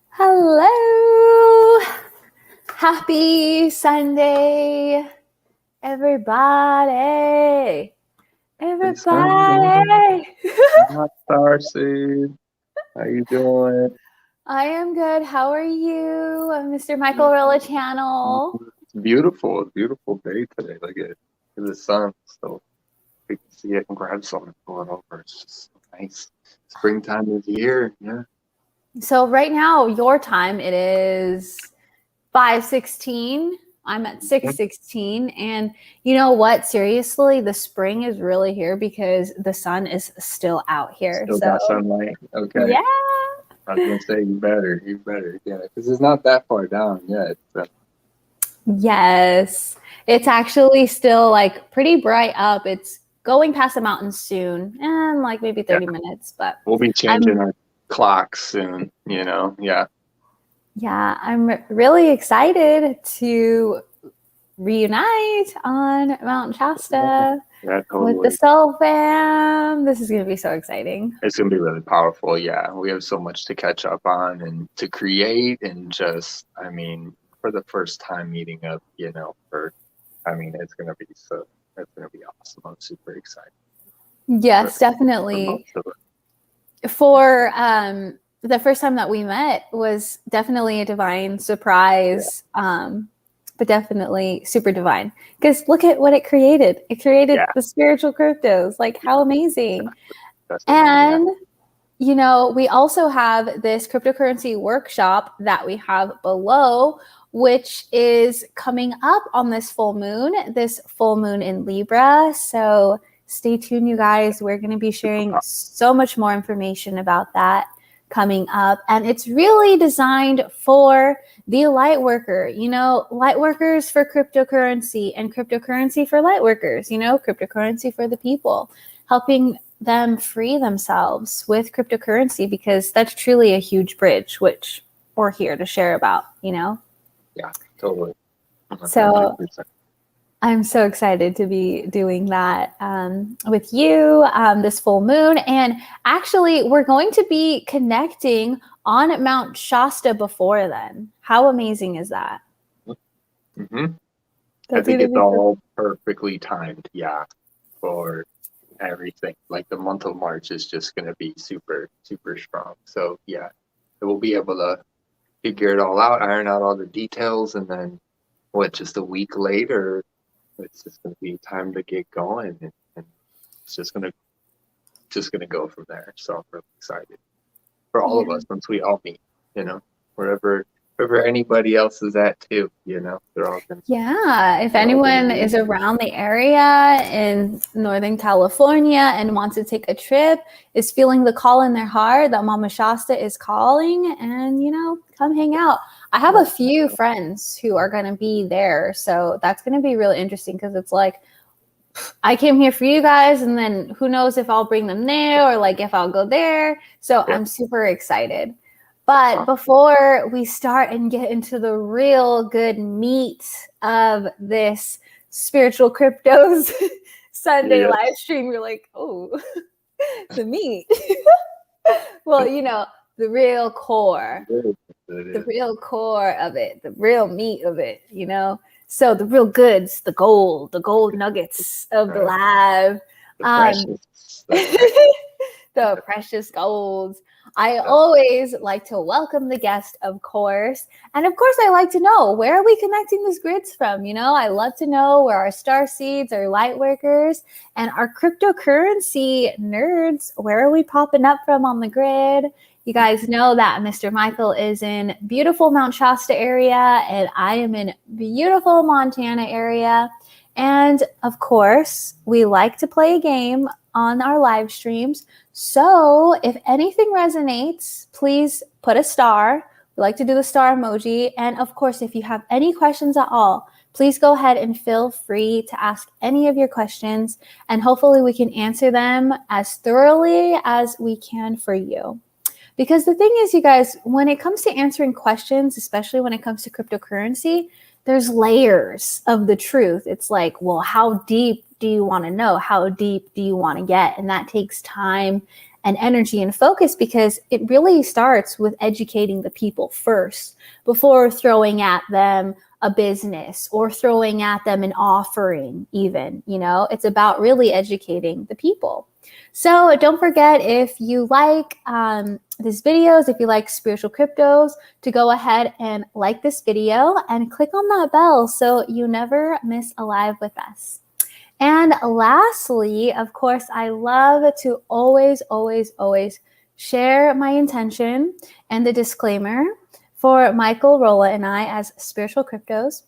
Hello. Happy Sunday, everybody. Everybody. Not Starseed. How you doing? I am good. How are you, Mr. Michael Rilla channel? It's beautiful. It's a beautiful day today. Look at the sun. So we can see it and grab something going over. It's just so nice. Springtime is here. Yeah. So right now, your time, it is 5:16. I'm at 6:16. And you know what? Seriously, the spring is really here because the sun is still out here. Still got sunlight. Okay. Yeah. I was gonna say you better. Yeah, because it's not that far down yet. So. Yes, it's actually still like pretty bright up. It's going past the mountains soon, and like maybe 30 minutes. But we'll be changing our clocks soon. Yeah. Yeah, I'm really excited to reunite on Mount Shasta totally. with the Soul Fam. This is going to be so exciting. It's going to be really powerful. Yeah, we have so much to catch up on and to create, and just, for the first time meeting up, it's going to be it's going to be awesome. I'm super excited. Yes, definitely. For the first time that we met was definitely a divine surprise. But definitely super divine, because look at what it created. It created the spiritual cryptos. Like, how amazing. And we also have this cryptocurrency workshop that we have below, which is coming up on this full moon in Libra. So stay tuned, you guys. We're going to be sharing so much more information about that coming up, and it's really designed for the light worker, light workers for cryptocurrency, and cryptocurrency for light workers, cryptocurrency for the people, helping them free themselves with cryptocurrency, because that's truly a huge bridge, which we're here to share about, Yeah, totally. 100%. So I'm so excited to be doing that with you this full moon. And actually, we're going to be connecting on Mount Shasta before then. How amazing is that? Mm-hmm. I think it's all perfectly timed, for everything. Like the month of March is just going to be super, super strong. So, we'll be able to figure it all out, iron out all the details, and then, just a week later, it's just going to be time to get going, and it's just going to go from there. So I'm really excited for all of us once we all meet, wherever anybody else is at too, they're all going to. Yeah, if anyone is around the area in Northern California and wants to take a trip, is feeling the call in their heart that Mama Shasta is calling, and come hang out. I have a few friends who are going to be there, so that's going to be really interesting, because it's like, I came here for you guys, and then who knows if I'll bring them there, or like if I'll go there. So I'm super excited. But before we start and get into the real good meat of this Spiritual Cryptos Sunday live stream, you're like, oh, the meat. Well, the real core. The real core of it, the real meat of it, So the real goods, the gold nuggets of the live, the precious golds. I always like to welcome the guest, of course. And of course, I like to know, where are we connecting these grids from? I love to know where our star seeds, our light workers, and our cryptocurrency nerds, where are we popping up from on the grid? You guys know that Mr. Michael is in beautiful Mount Shasta area, and I am in beautiful Montana area. And of course, we like to play a game on our live streams. So if anything resonates, please put a star. We like to do the star emoji. And of course, if you have any questions at all, please go ahead and feel free to ask any of your questions, and hopefully we can answer them as thoroughly as we can for you. Because the thing is, you guys, when it comes to answering questions, especially when it comes to cryptocurrency, there's layers of the truth. It's like, well, how deep do you want to know? How deep do you want to get? And that takes time and energy and focus, because it really starts with educating the people first before throwing at them a business or throwing at them an offering even, it's about really educating the people. So don't forget, if you like these videos, if you like Spiritual Cryptos, to go ahead and like this video and click on that bell so you never miss a live with us. And lastly, of course, I love to always share my intention and the disclaimer for Michael, Rolla, and I as Spiritual Cryptos.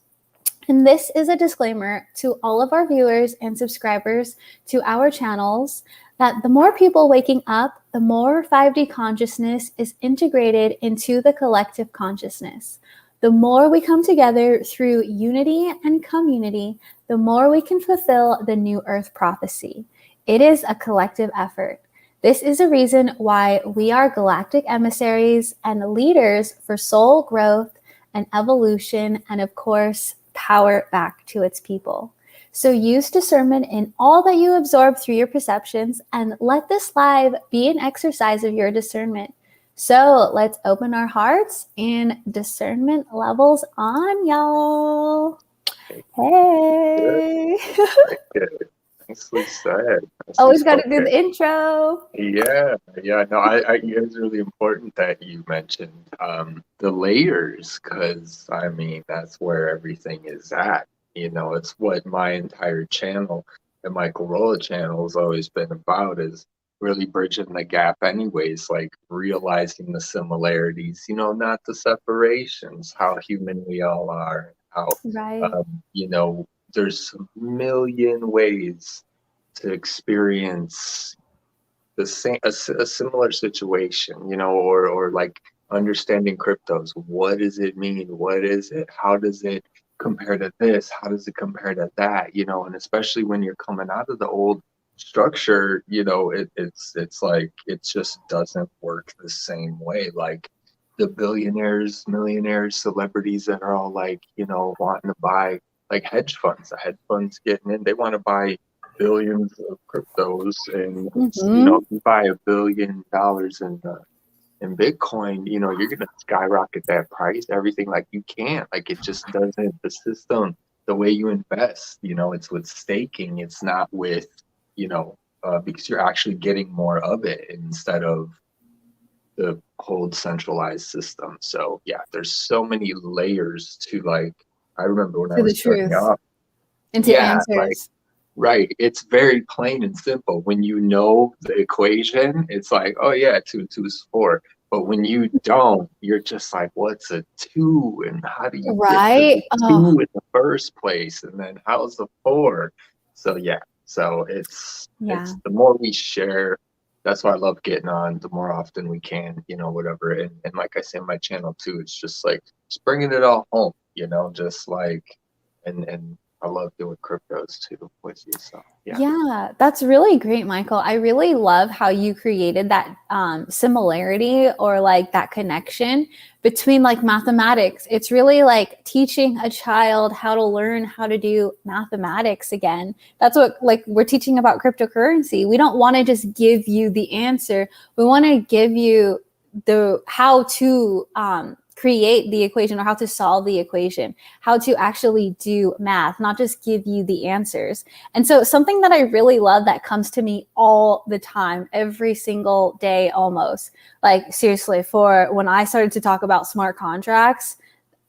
And this is a disclaimer to all of our viewers and subscribers to our channels that the more people waking up, the more 5D consciousness is integrated into the collective consciousness. The more we come together through unity and community, the more we can fulfill the New Earth prophecy. It is a collective effort. This is a reason why we are galactic emissaries and leaders for soul growth and evolution, and of course, power back to its people. So use discernment in all that you absorb through your perceptions, and let this live be an exercise of your discernment. So let's open our hearts and discernment levels on, y'all. Hey. Good. Nicely said. Always got to do the intro. Yeah. No, it's really important that you mentioned the layers, because I mean that's where everything is at. It's what my entire channel, the Michael Rolla channel, has always been about, is really bridging the gap anyways, like realizing the similarities, not the separations, how human we all are, how, right. There's a million ways to experience the same, a similar situation, or like understanding cryptos. What does it mean? What is it? How does it compare to this? How does it compare to that? And especially when you're coming out of the old structure, it's like it just doesn't work the same way. Like the billionaires, millionaires, celebrities that are all like, wanting to buy, like hedge funds. The hedge funds getting in, they want to buy billions of cryptos, and if you buy $1 billion in Bitcoin, you're gonna skyrocket that price, everything. Like you can't, like it just doesn't, the system, the way you invest, it's with staking, it's not with, because you're actually getting more of it instead of the whole centralized system. So yeah, there's so many layers to, like, I remember when I was starting off, into answers. Right. It's very plain and simple. When you know the equation, it's like, oh yeah, 2 and 2 is 4. But when you don't, you're just like, what's a 2? And how do you get the 2 in the first place? And then how's the 4? So yeah. So it's the more we share, that's why I love getting on the more often we can, whatever. And like I say in my channel too, it's just like, just bringing it all home, just like, and I love doing cryptos too with you. So yeah, that's really great, Michael. I really love how you created that similarity, or like that connection between like mathematics. It's really like teaching a child how to learn how to do mathematics again. That's what, like, we're teaching about cryptocurrency. We don't want to just give you the answer. We want to give you the how to create the equation, or how to solve the equation, how to actually do math, not just give you the answers. And so something that I really love that comes to me all the time, every single day almost, like seriously, for when I started to talk about smart contracts,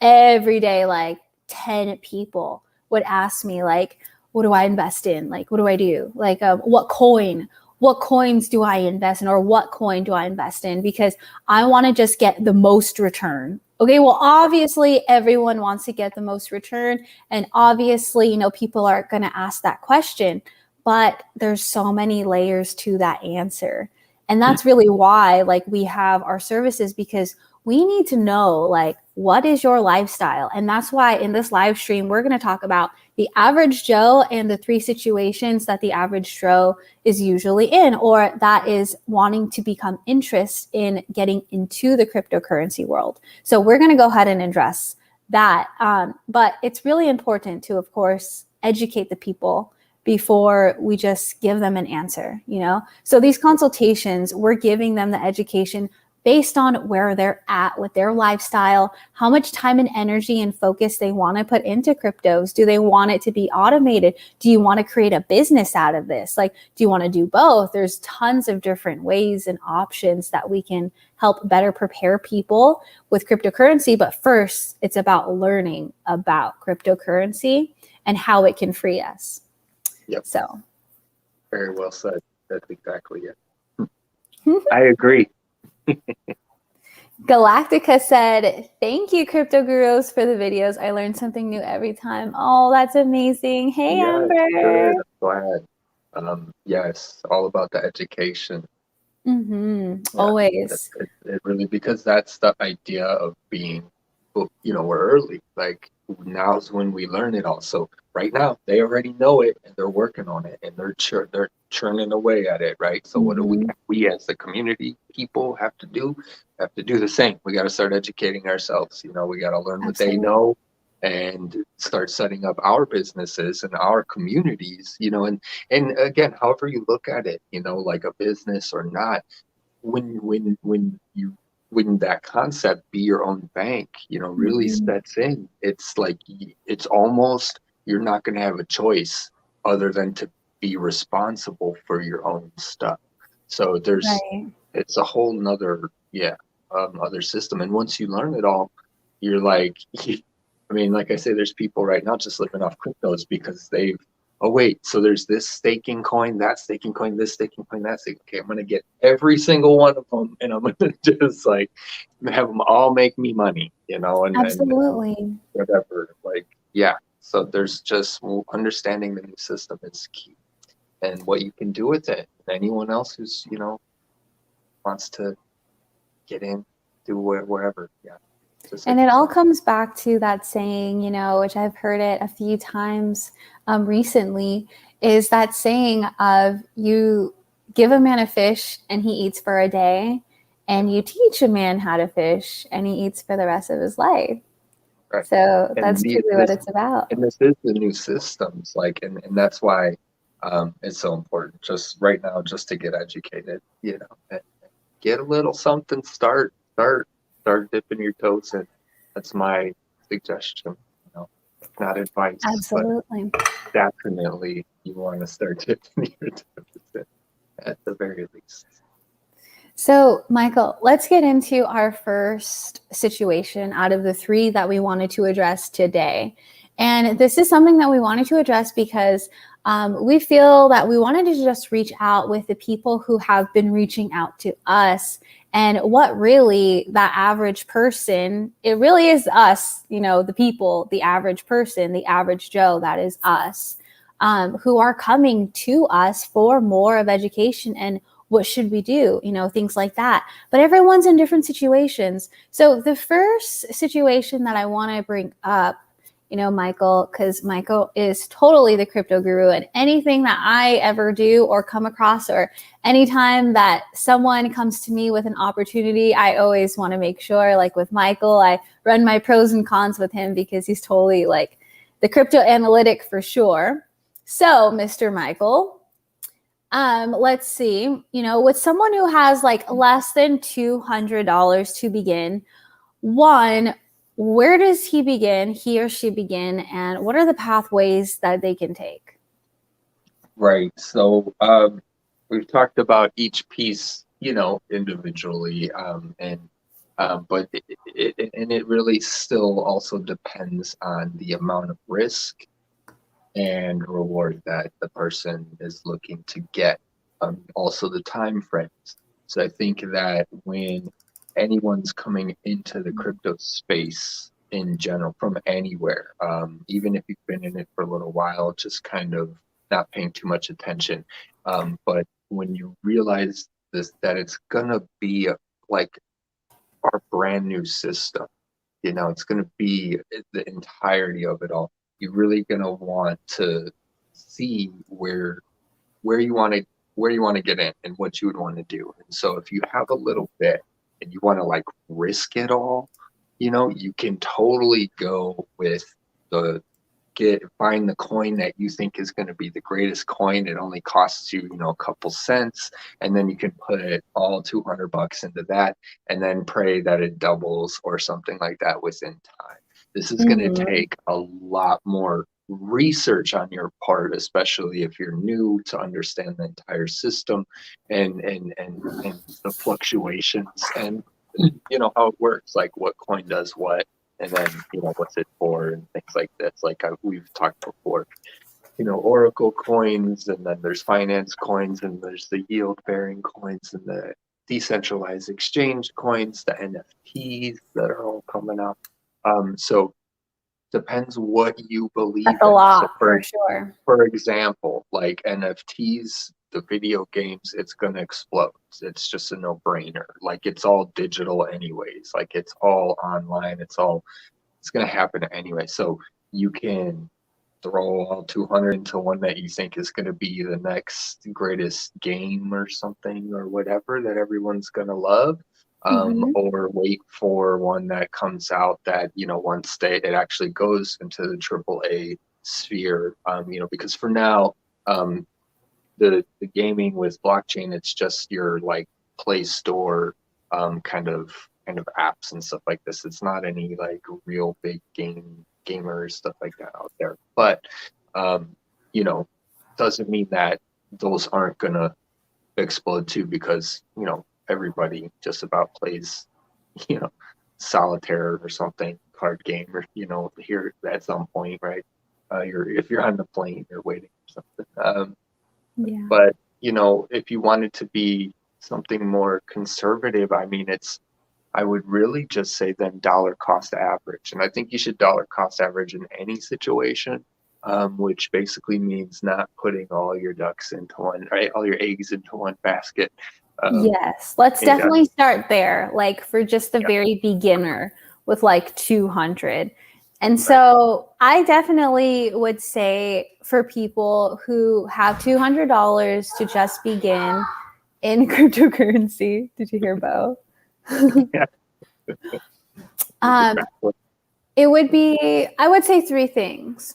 every day, like 10 people would ask me, like, what do I invest in? Like, what do I do? Like, what coins do I invest in, or what coin do I invest in? Because I want to just get the most return. Okay, well, obviously everyone wants to get the most return. And obviously, people are going to ask that question, but there's so many layers to that answer. And that's really why, like, we have our services, because we need to know, like, what is your lifestyle? And that's why in this live stream, we're going to talk about the average Joe and the 3 situations that the average Joe is usually in, or that is wanting to become interested in getting into the cryptocurrency world. So we're going to go ahead and address that. But it's really important to, of course, educate the people before we just give them an answer, you know? So these consultations, we're giving them the education based on where they're at with their lifestyle, how much time and energy and focus they want to put into cryptos. Do they want it to be automated? Do you want to create a business out of this? Like, do you want to do both? There's tons of different ways and options that we can help better prepare people with cryptocurrency. But first, it's about learning about cryptocurrency and how it can free us. Yep. So. Very well said. That's exactly it. I agree. Galactica said, thank you, Crypto Gurus, for the videos. I learned something new every time. Oh, that's amazing. Hey, Yes, Amber. good. Glad. Yes, all about the education. Always. It really, because that's the idea of being, we're early. Like, now's when we learn it all. So right now, they already know it, and they're working on it, and they're churning away at it, right? So what do we as the community people have to do? Have to do the same. We got to start educating ourselves. We got to learn what they know and start setting up our businesses and our communities, and again, however you look at it, like a business or not, when that concept, be your own bank, really sets in, it's like, it's almost, you're not going to have a choice other than to be responsible for your own stuff. So it's a whole nother, other system. And once you learn it all, you're like, I mean, like I say, there's people right now just living off cryptos because so there's this staking coin, that staking coin, this staking coin, that staking. Okay, I'm going to get every single one of them, and I'm going to just like have them all make me money, and whatever. Like, so there's just understanding the new system is key, and what you can do with it. Anyone else who's, wants to get in, do wherever. And it all comes back to that saying, which I've heard it a few times recently, is that saying of, you give a man a fish and he eats for a day, and you teach a man how to fish and he eats for the rest of his life. Right. So that's truly what it's about. And this is the new systems, like, and that's why it's so important just right now, just to get educated, and get a little something, start dipping your toes in. That's my suggestion, not advice. Absolutely. But definitely you want to start dipping your toes in at the very least. So, Michael, let's get into our first situation out of the 3 that we wanted to address today. And this is something that we wanted to address because we feel that we wanted to just reach out with the people who have been reaching out to us, and what really that average person, it really is us, the people, the average person, the average Joe, that is us, who are coming to us for more of education and what should we do, things like that. But everyone's in different situations. So the first situation that I want to bring up, Michael, because Michael is totally the crypto guru, and anything that I ever do or come across, or anytime that someone comes to me with an opportunity, I always want to make sure, like with Michael, I run my pros and cons with him because he's totally like the crypto analytic for sure. So, Mr. Michael, let's see, with someone who has like less than $200 to begin, where does he or she begin, and what are the pathways that they can take? Right. So we've talked about each piece, individually, but it really still also depends on the amount of risk and reward that the person is looking to get. Also the time frames. So I think that when anyone's coming into the crypto space in general from anywhere, even if you've been in it for a little while, just kind of not paying too much attention. But when you realize that it's gonna be like our brand new system, it's gonna be the entirety of it all. You're really gonna want to see where you want to get in and what you would want to do. And so if you have a little bit and you want to like risk it all, you can totally go with the find the coin that you think is going to be the greatest coin. It only costs you, a couple cents, and then you can put all $200 into that, and then pray that it doubles or something like that within time. This is going to take a lot more research on your part, especially if you're new, to understand the entire system and the fluctuations and how it works, like what coin does what, and then what's it for, and things like this. Like we've talked before, oracle coins, and then there's finance coins, and there's the yield bearing coins, and the decentralized exchange coins, the NFTs that are all coming up. So depends what you believe That's a in. lot, So for sure. For example, like NFTs, the video games, it's going to explode. It's just a no-brainer. Like it's all digital anyways. Like it's all online. It's going to happen anyway. So you can throw all 200 into one that you think is going to be the next greatest game or something or whatever that everyone's going to love. Or wait for one that comes out that, once it actually goes into the AAA sphere, because for now, the gaming with blockchain, it's just your like Play Store kind of apps and stuff like this. It's not any like real big gamers, stuff like that out there. But doesn't mean that those aren't gonna explode too, because everybody just about plays solitaire or something, card game, or here at some point, right? If you're on the plane, you're waiting for something. But if you wanted to be something more conservative, I would really just say then dollar cost average, and I think you should dollar cost average in any situation. Which basically means not putting all your ducks into one, right? All your eggs into one basket. Yes, let's definitely start there, like for just the very beginner with like 200. And so I definitely would say for people who have $200 to just begin in cryptocurrency, did you hear Bo? It would be, I would say 3 things.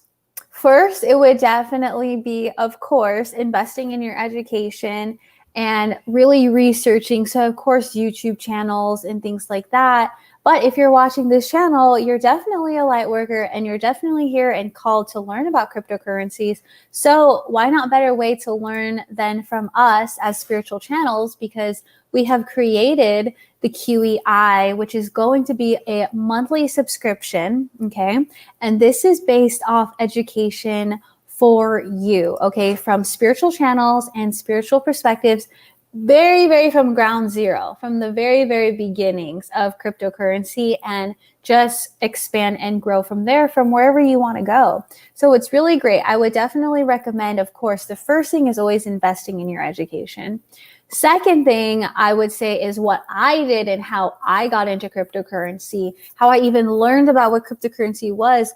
First, it would definitely be, of course, investing in your education and really researching. So, of course, YouTube channels and things like that. But if you're watching this channel, you're definitely a light worker and you're definitely here and called to learn about cryptocurrencies. So why not better way to learn than from us as spiritual channels? Because we have created the QEI, which is going to be a monthly subscription, okay? And this is based off education for you, okay? From spiritual channels and spiritual perspectives, very, very from ground zero, from the very, very beginnings of cryptocurrency, and just expand and grow from there, from wherever you want to go. So it's really great. I would definitely recommend, of course, the first thing is always investing in your education. Second thing I would say is what I did and how I got into cryptocurrency, how I even learned about what cryptocurrency was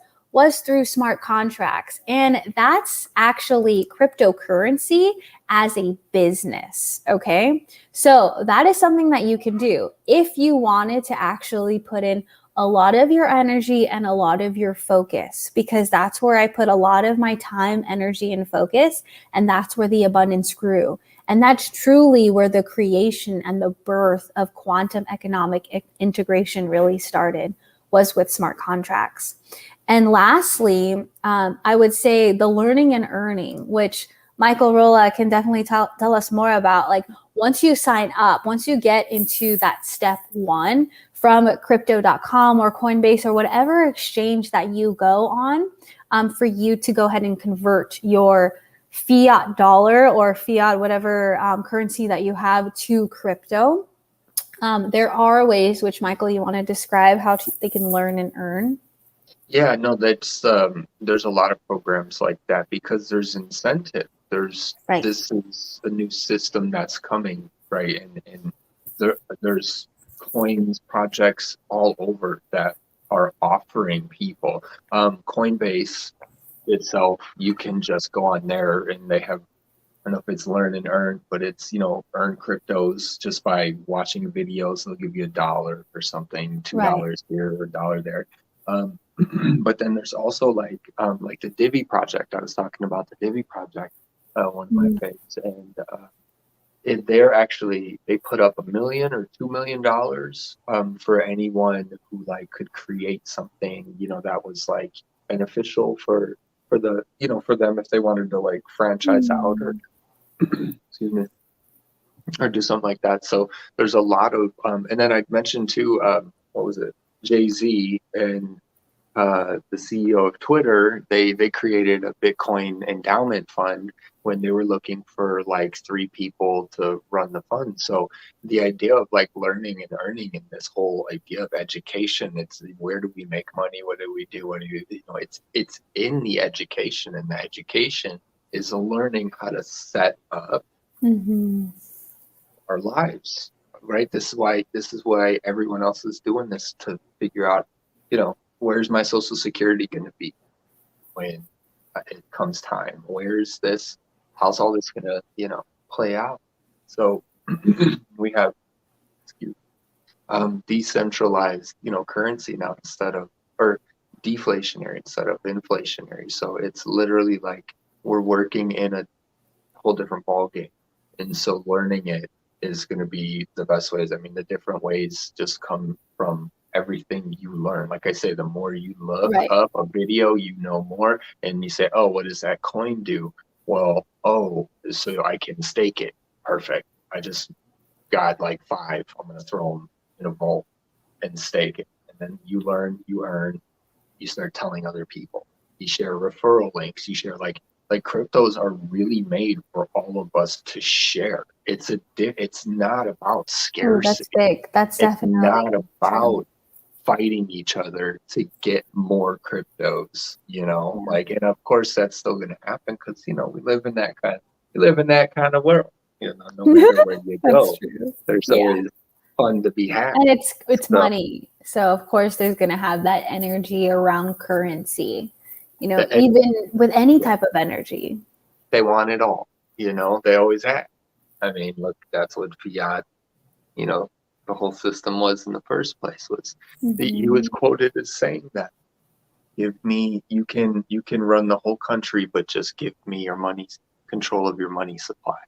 through smart contracts. And that's actually cryptocurrency as a business, okay? So that is something that you can do if you wanted to actually put in a lot of your energy and a lot of your focus, because that's where I put a lot of my time, energy, and focus, and that's where the abundance grew. And that's truly where the creation and the birth of quantum economic integration really started, was with smart contracts. And lastly, I would say the learning and earning, which Michael Rolla can definitely tell us more about. Like once you sign up, once you get into that step 1 from crypto.com or Coinbase or whatever exchange that you go on, for you to go ahead and convert your fiat dollar or fiat whatever currency that you have to crypto. There are ways, which Michael, you want to describe how they can learn and earn? Yeah, no, that's there's a lot of programs like that because there's incentive. This is a new system that's coming, right? And there's coins projects all over that are offering people. Coinbase itself, you can just go on there and they have, I don't know if it's learn and earn, but it's, earn cryptos just by watching videos. They'll give you $1 or something, $2 here or $1 there. But then there's also like the Divi project. I was talking about the Divi project, one of my faves, and they put up $1 million or $2 million for anyone who like could create something, that was like beneficial for the, for them if they wanted to like franchise out or excuse me, or do something like that. So there's a lot of and then I mentioned too, what was it, Jay-Z and the CEO of Twitter, they created a Bitcoin endowment fund when they were looking for like 3 people to run the fund. So the idea of like learning and earning, and this whole idea of education, it's where do we make money? What do we do? It's in the education, and the education is learning how to set up our lives, right? This is why everyone else is doing this, to figure out, where's my Social Security going to be when it comes time? Where's this? How's all this going to, play out? So we have decentralized, currency now or deflationary instead of inflationary. So it's literally like we're working in a whole different ballgame. And so learning it is going to be the best ways. I mean, the different ways just come from everything you learn. Like I say, the more you look up a video, more, and you say, oh, what does that coin do? Well, so I can stake it. Perfect. I just got like 5. I'm going to throw them in a vault and stake it. And then you learn, you earn, you start telling other people. You share referral links. You share like cryptos are really made for all of us to share. It's not about scarcity. That's big. That's definitely not about fighting each other to get more cryptos, like, and of course that's still going to happen because we live in that kind of world, no matter where you go. There's always fun to be had, and it's money, so of course there's going to have that energy around currency, even with any type of energy. They want it all, they always have. I mean, look, that's what fiat, the whole system was in the first place. He was quoted as saying that, you can run the whole country, but just give me your control of your money supply,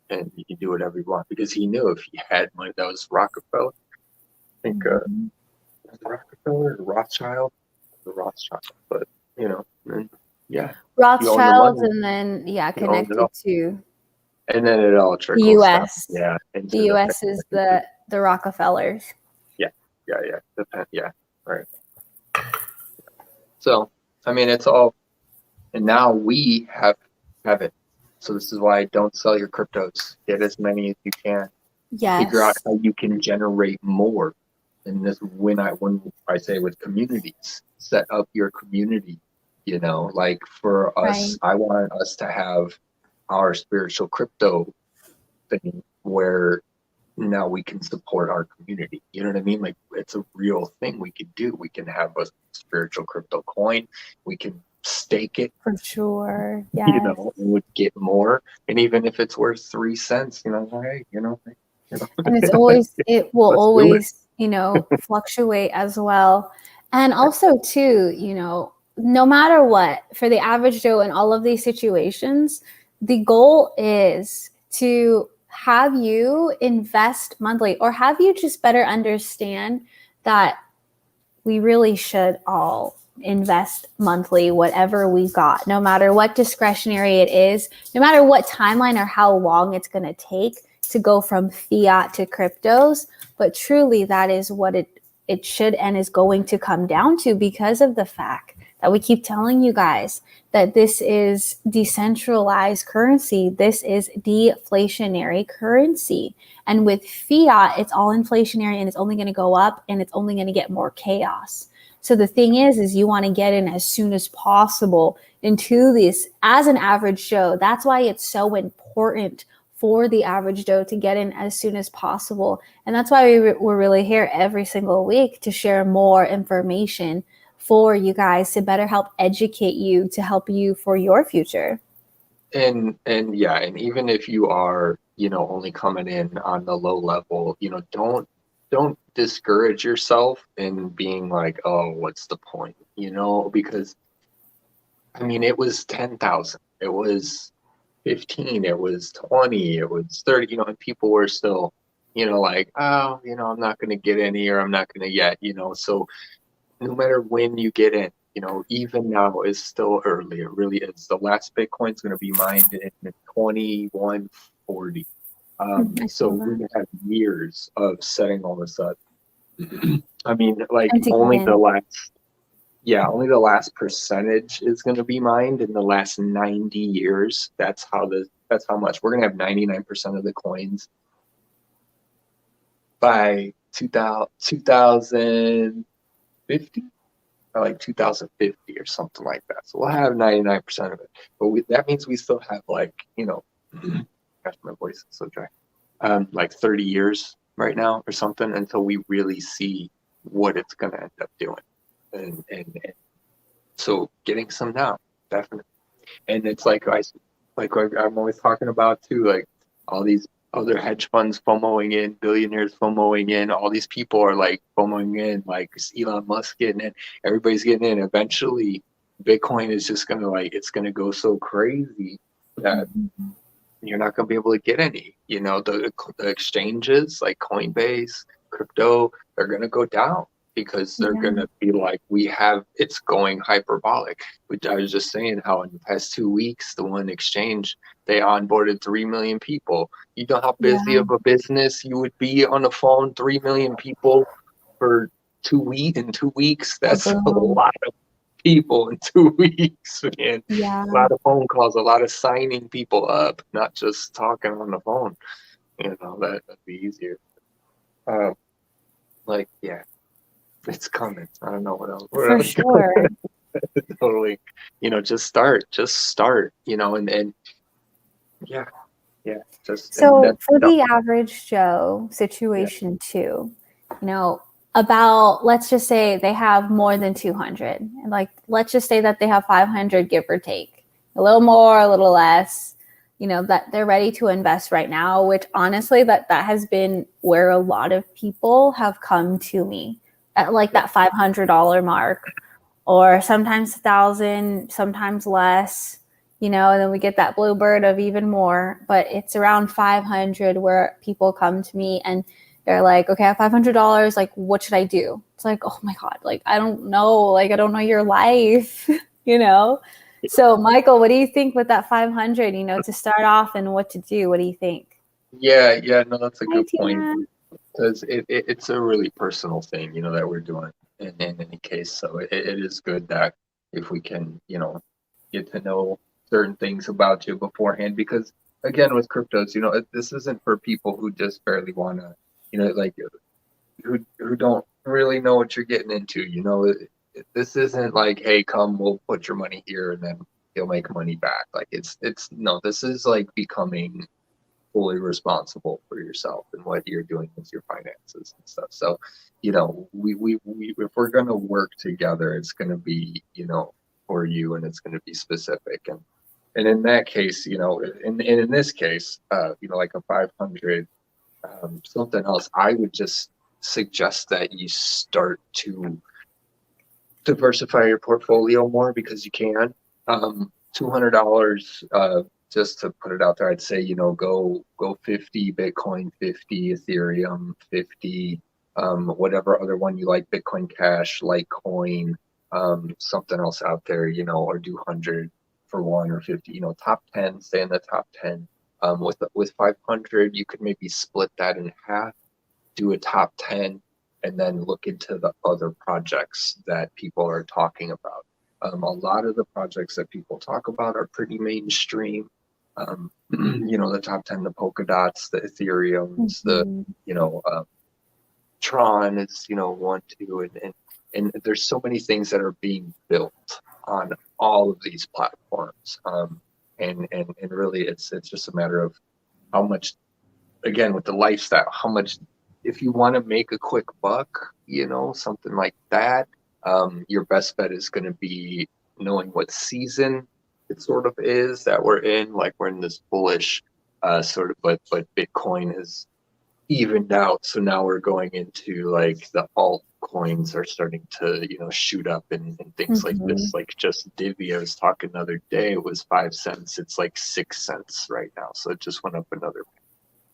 and you can do whatever you want. Because he knew if he had money, that was Rockefeller. I think Rockefeller, Rothschild, but Rothschilds, and then connected to. And then it all trickles the U.S. down. Yeah, the U.S. is the Rockefellers. Yeah, right. So, I mean, it's all, and now we have it. So this is why don't sell your cryptos. Get as many as you can. Yes. Figure out how you can generate more. And this, when I say with communities, set up your community. Like for us, I want us to have our spiritual crypto thing where now we can support our community. You know what I mean? Like, it's a real thing we could do. We can have a spiritual crypto coin. We can stake it. For sure. Yeah. And would get more. And even if it's worth 3 cents, hey, And it's always, it will always, fluctuate as well. And also too, no matter what, for the average Joe in all of these situations, the goal is to have you invest monthly, or have you just better understand that we really should all invest monthly, whatever we got, no matter what discretionary it is, no matter what timeline or how long it's going to take to go from fiat to cryptos. But truly, that is what it should and is going to come down to, because of the fact that we keep telling you guys that this is decentralized currency. This is deflationary currency. And with fiat, it's all inflationary, and it's only going to go up, and it's only going to get more chaos. So the thing is you want to get in as soon as possible into this as an average Joe. That's why it's so important for the average Joe to get in as soon as possible. And that's why we're really here every single week to share more information for you guys, to better help educate you, to help you for your future. And even if you are, only coming in on the low level, don't discourage yourself in being like, oh, what's the point? because I mean, it was 10,000, it was 15, it was 20, it was 30, and people were still, like, oh, I'm not going to get any, or I'm not going to yet, so no matter when you get in, even now is still early. It really is. The last Bitcoin's going to be mined in 2140. So we have years of setting all this up. I mean, like only the last percentage is going to be mined in the last 90 years. That's how much we're going to have. 99% of the coins by 2050, or like 2050 or something like that. So we'll have 99% of it, but that means we still have like, gosh, my voice is so dry. Like 30 years right now or something until we really see what it's going to end up doing. And so getting some now, definitely. And it's like I'm always talking about too, like all these other hedge funds FOMOing in, billionaires FOMOing in, all these people are like FOMOing in, like Elon Musk getting in, everybody's getting in. Eventually Bitcoin is just it's gonna go so crazy that you're not gonna be able to get any. The exchanges like Coinbase, crypto, they're gonna go down because they're gonna be like, it's going hyperbolic. Which I was just saying how in the past 2 weeks, the one exchange, they onboarded 3 million people. You know how busy of a business you would be on the phone, 3 million people for 2 weeks. In 2 weeks, that's a lot of people in 2 weeks, man. A lot of phone calls, a lot of signing people up, not just talking on the phone. That'd be easier. It's coming. I don't know what else. For sure. Totally. Just start, and yeah. So for the average Joe situation too, about, let's just say they have more than 200, and like, let's just say that they have 500, give or take, a little more, a little less, that they're ready to invest right now, which honestly, that has been where a lot of people have come to me at like that $500 mark, or sometimes 1,000, sometimes less, and then we get that bluebird of even more, but it's around 500 where people come to me and they're like, okay, I have $500. Like, what should I do? It's like, oh my God, like, I don't know. Like, I don't know your life, So Michael, what do you think with that 500, to start off and what to do? What do you think? Yeah, no, that's a good point. Because it's a really personal thing, that we're doing in any case. So it is good that if we can, get to know certain things about you beforehand, because again, with cryptos, this isn't for people who just barely want to, like who don't really know what you're getting into. This isn't like, hey, come, we'll put your money here and then you'll make money back. Like it's no, this is like becoming fully responsible for yourself and what you're doing with your finances and stuff. So, we if we're going to work together, it's going to be, for you, and it's going to be specific. And in that case, in this case, like a 500, something else, I would just suggest that you start to diversify your portfolio more, because you can. $200, just to put it out there, I'd say, go 50 Bitcoin, 50 Ethereum, 50, whatever other one you like, Bitcoin Cash, Litecoin, something else out there, or do 100 for one, or 50, top 10, stay in the top 10. With 500, you could maybe split that in half, do a top 10, and then look into the other projects that people are talking about. A lot of the projects that people talk about are pretty mainstream. The top 10, the Polkadots, the Ethereums, the Tron is, 1, 2, and there's so many things that are being built on all of these platforms. And really it's just a matter of how much, again, with the lifestyle, how much, if you want to make a quick buck, something like that, your best bet is going to be knowing what season it sort of is that we're in. Like, we're in this bullish sort of, but Bitcoin is evened out. So now we're going into like the coins are starting to, shoot up and things like this. Like just Divi, I was talking the other day, it was 5 cents. It's like 6 cents right now. So it just went up another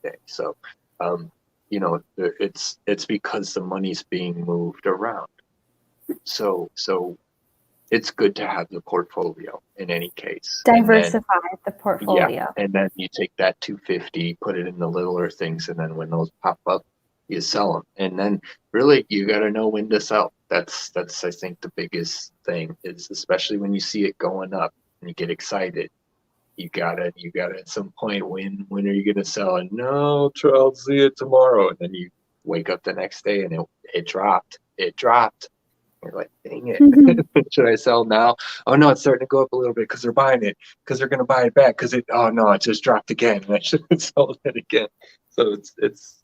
day. So, it's because the money's being moved around. So it's good to have the portfolio in any case. Diversify the portfolio. Yeah, and then you take that 250, put it in the littler things, and then when those pop up, you sell them. And then really, you got to know when to sell. That's I think the biggest thing is, especially when you see it going up and you get excited. You gotta at some point, when are you gonna sell it? No, I'll see it tomorrow. And then you wake up the next day and it dropped. You're like, dang it. Should I sell now? Oh no, it's starting to go up a little bit because they're buying it, because they're gonna buy it back, because it just dropped again and I should have sold it again. So it's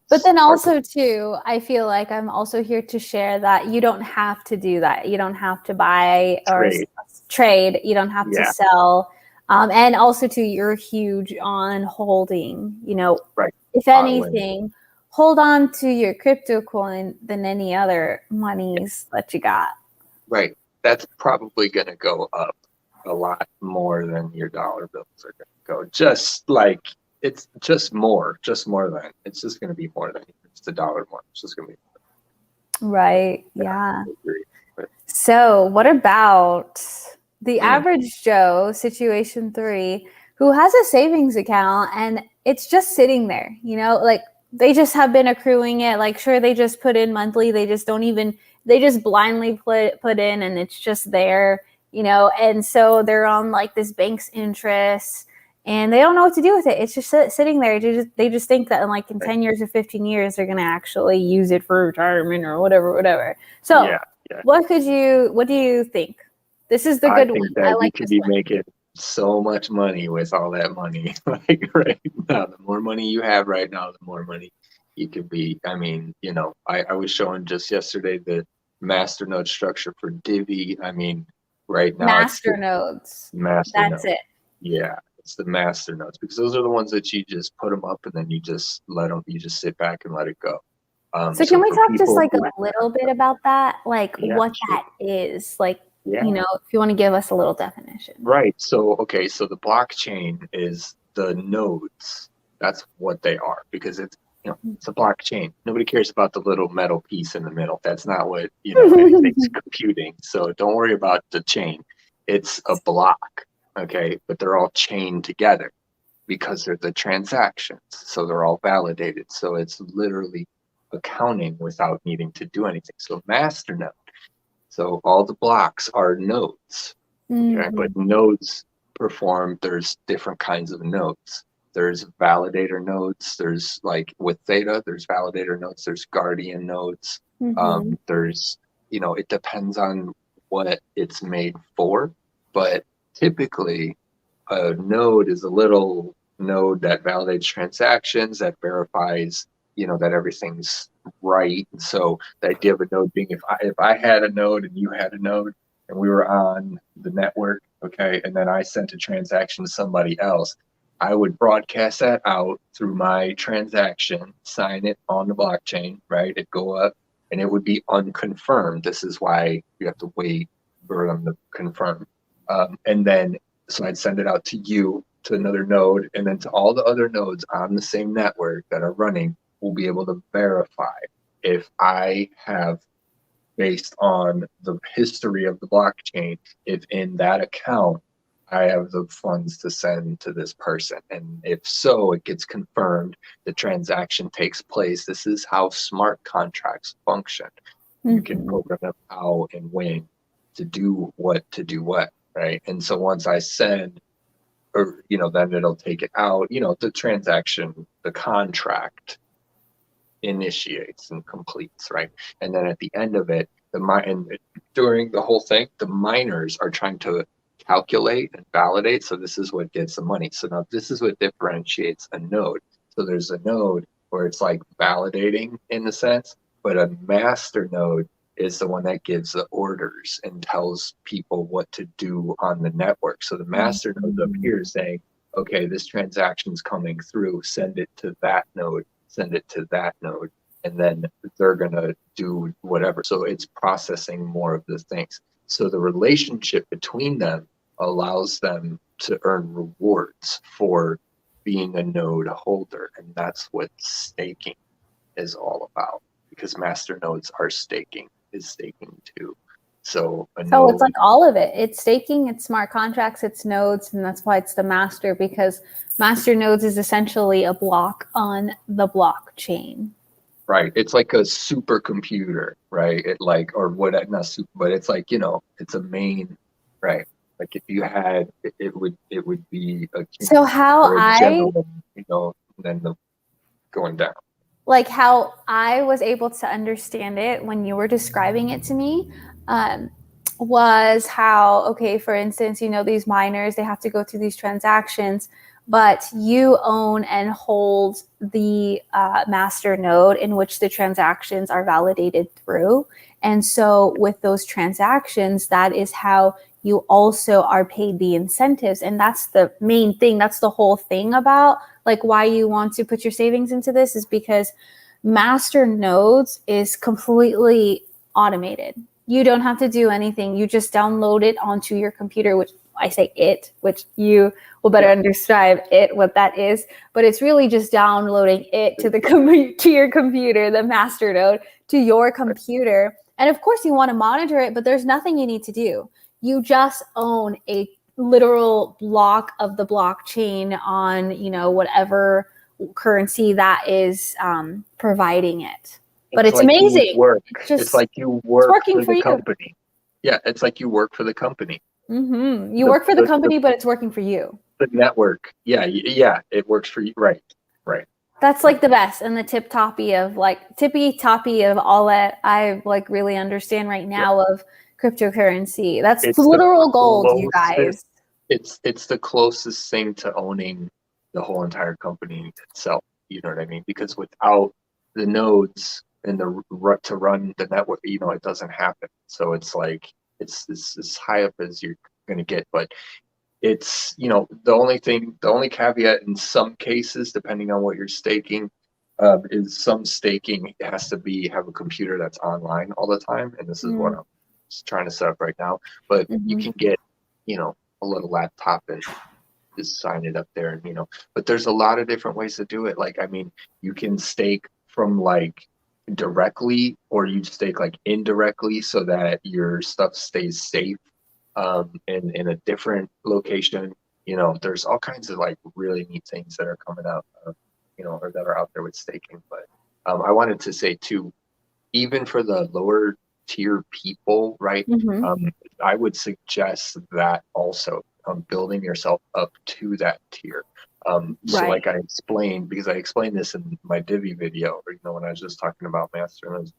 but then also too, I feel like I'm also here to share that you don't have to do that. You don't have to buy or trade. You don't have to sell. And also too, you're huge on holding, if anything, hold on to your crypto coin than any other monies that you got. Right. That's probably going to go up a lot more than your dollar bills are going to go. Just like it's just more than it's just going to be more than it's the dollar more. It's just going to be more. Right. Yeah. So what about the average Joe, situation 3, who has a savings account and it's just sitting there, like they just have been accruing it. Like, sure, they just put in monthly. They just blindly put in and it's just there, and so they're on like this bank's interest and they don't know what to do with it. It's just sitting there. They just think that in 10 years or 15 years, they're going to actually use it for retirement or whatever. So what do you think? This is the good one. I like you could be making so much money with all that money. Like right now, the more money you have right now, the more money you could be. I mean, I was showing just yesterday the masternode structure for Divi. I mean, right now masternodes. That's it. Yeah, it's the masternodes, because those are the ones that you just put them up and then you just let them. You just sit back and let it go. So can we talk just like a little bit about that, like what that is, like? If you want to give us a little definition. Right. So the blockchain is the nodes. That's what they are, because it's a blockchain. Nobody cares about the little metal piece in the middle. That's not what anything's computing. So don't worry about the chain. It's a block. Okay, but they're all chained together because they're the transactions. So they're all validated. So it's literally accounting without needing to do anything. So masternode. So all the blocks are nodes, okay? But nodes there's different kinds of nodes. There's validator nodes. There's like with Theta, there's validator nodes. There's guardian nodes. There's, it depends on what it's made for. But typically a node is a little node that validates transactions, that verifies, that everything's right. And so the idea of a node being, if I had a node and you had a node and we were on the network, okay, and then I sent a transaction to somebody else, I would broadcast that out through my transaction, sign it on the blockchain, right? It'd go up and it would be unconfirmed. This is why you have to wait for them to confirm. And then, so I'd send it out to you, to another node, and then to all the other nodes on the same network that are running. Will be able to verify if I have, based on the history of the blockchain, if in that account I have the funds to send to this person. And if so, it gets confirmed, the transaction takes place. This is how smart contracts function. You can program them how and when to do what, right? And so once I send, or, then it'll take it out, the transaction, the contract initiates and completes, right? And then at the end of it, during the whole thing, the miners are trying to calculate and validate. So this is what gets the money. So now this is what differentiates a node. So there's a node where it's like validating in a sense, but a master node is the one that gives the orders and tells people what to do on the network. So the master node up here is saying, okay, this transaction's coming through, send it to that node, send it to that node. and then they're going to do whatever. So it's processing more of the things. So the relationship between them allows them to earn rewards for being a node holder. And that's what staking is all about, because master nodes are staking too. So node, it's like all of it. It's staking, it's smart contracts, it's nodes, and that's why it's the master, because master nodes is essentially a block on the blockchain. Right. It's like a supercomputer, right? It like, or what, not super, but it's like, it's a main, right? Like if you had, it would be a so how general, then the going down. Like how I was able to understand it when you were describing it to me, was how, okay, for instance, these miners, they have to go through these transactions, but you own and hold the master node in which the transactions are validated through. And so with those transactions, that is how you also are paid the incentives. And that's the main thing. That's the whole thing about like why you want to put your savings into this, is because master nodes is completely automated. You don't have to do anything. You just download it onto your computer, which I say it, which you will better understand what that is. But it's really just downloading it to your computer, the master node to your computer. And of course you want to monitor it, but there's nothing you need to do. You just own a literal block of the blockchain on, whatever currency that is providing it. But it's like amazing. It's like you work for the company. Yeah, it's like you work for the company. Mm-hmm. You work for the company, but it's working for you. The network. Yeah, it works for you. Right. That's like the best and the tippy toppy of all that I like really understand right now of cryptocurrency. That's literal gold, you guys. It's the closest thing to owning the whole entire company itself. You know what I mean? Because without the nodes and to run the network, it doesn't happen. So it's like it's as high up as you're going to get, but it's the only caveat in some cases, depending on what you're staking, is some staking has to have a computer that's online all the time, and this is what I'm trying to set up right now. But you can get a little laptop and just sign it up there, and but there's a lot of different ways to do it. Like, I mean, you can stake from like directly, or you stake like indirectly so that your stuff stays safe in a different location. There's all kinds of like really neat things that are coming out, or that are out there with staking. But I wanted to say too, even for the lower tier people, right? I would suggest that also, building yourself up to that tier. So like I explained, because I explained this in my Divi video, or, when I was just talking about master nodes,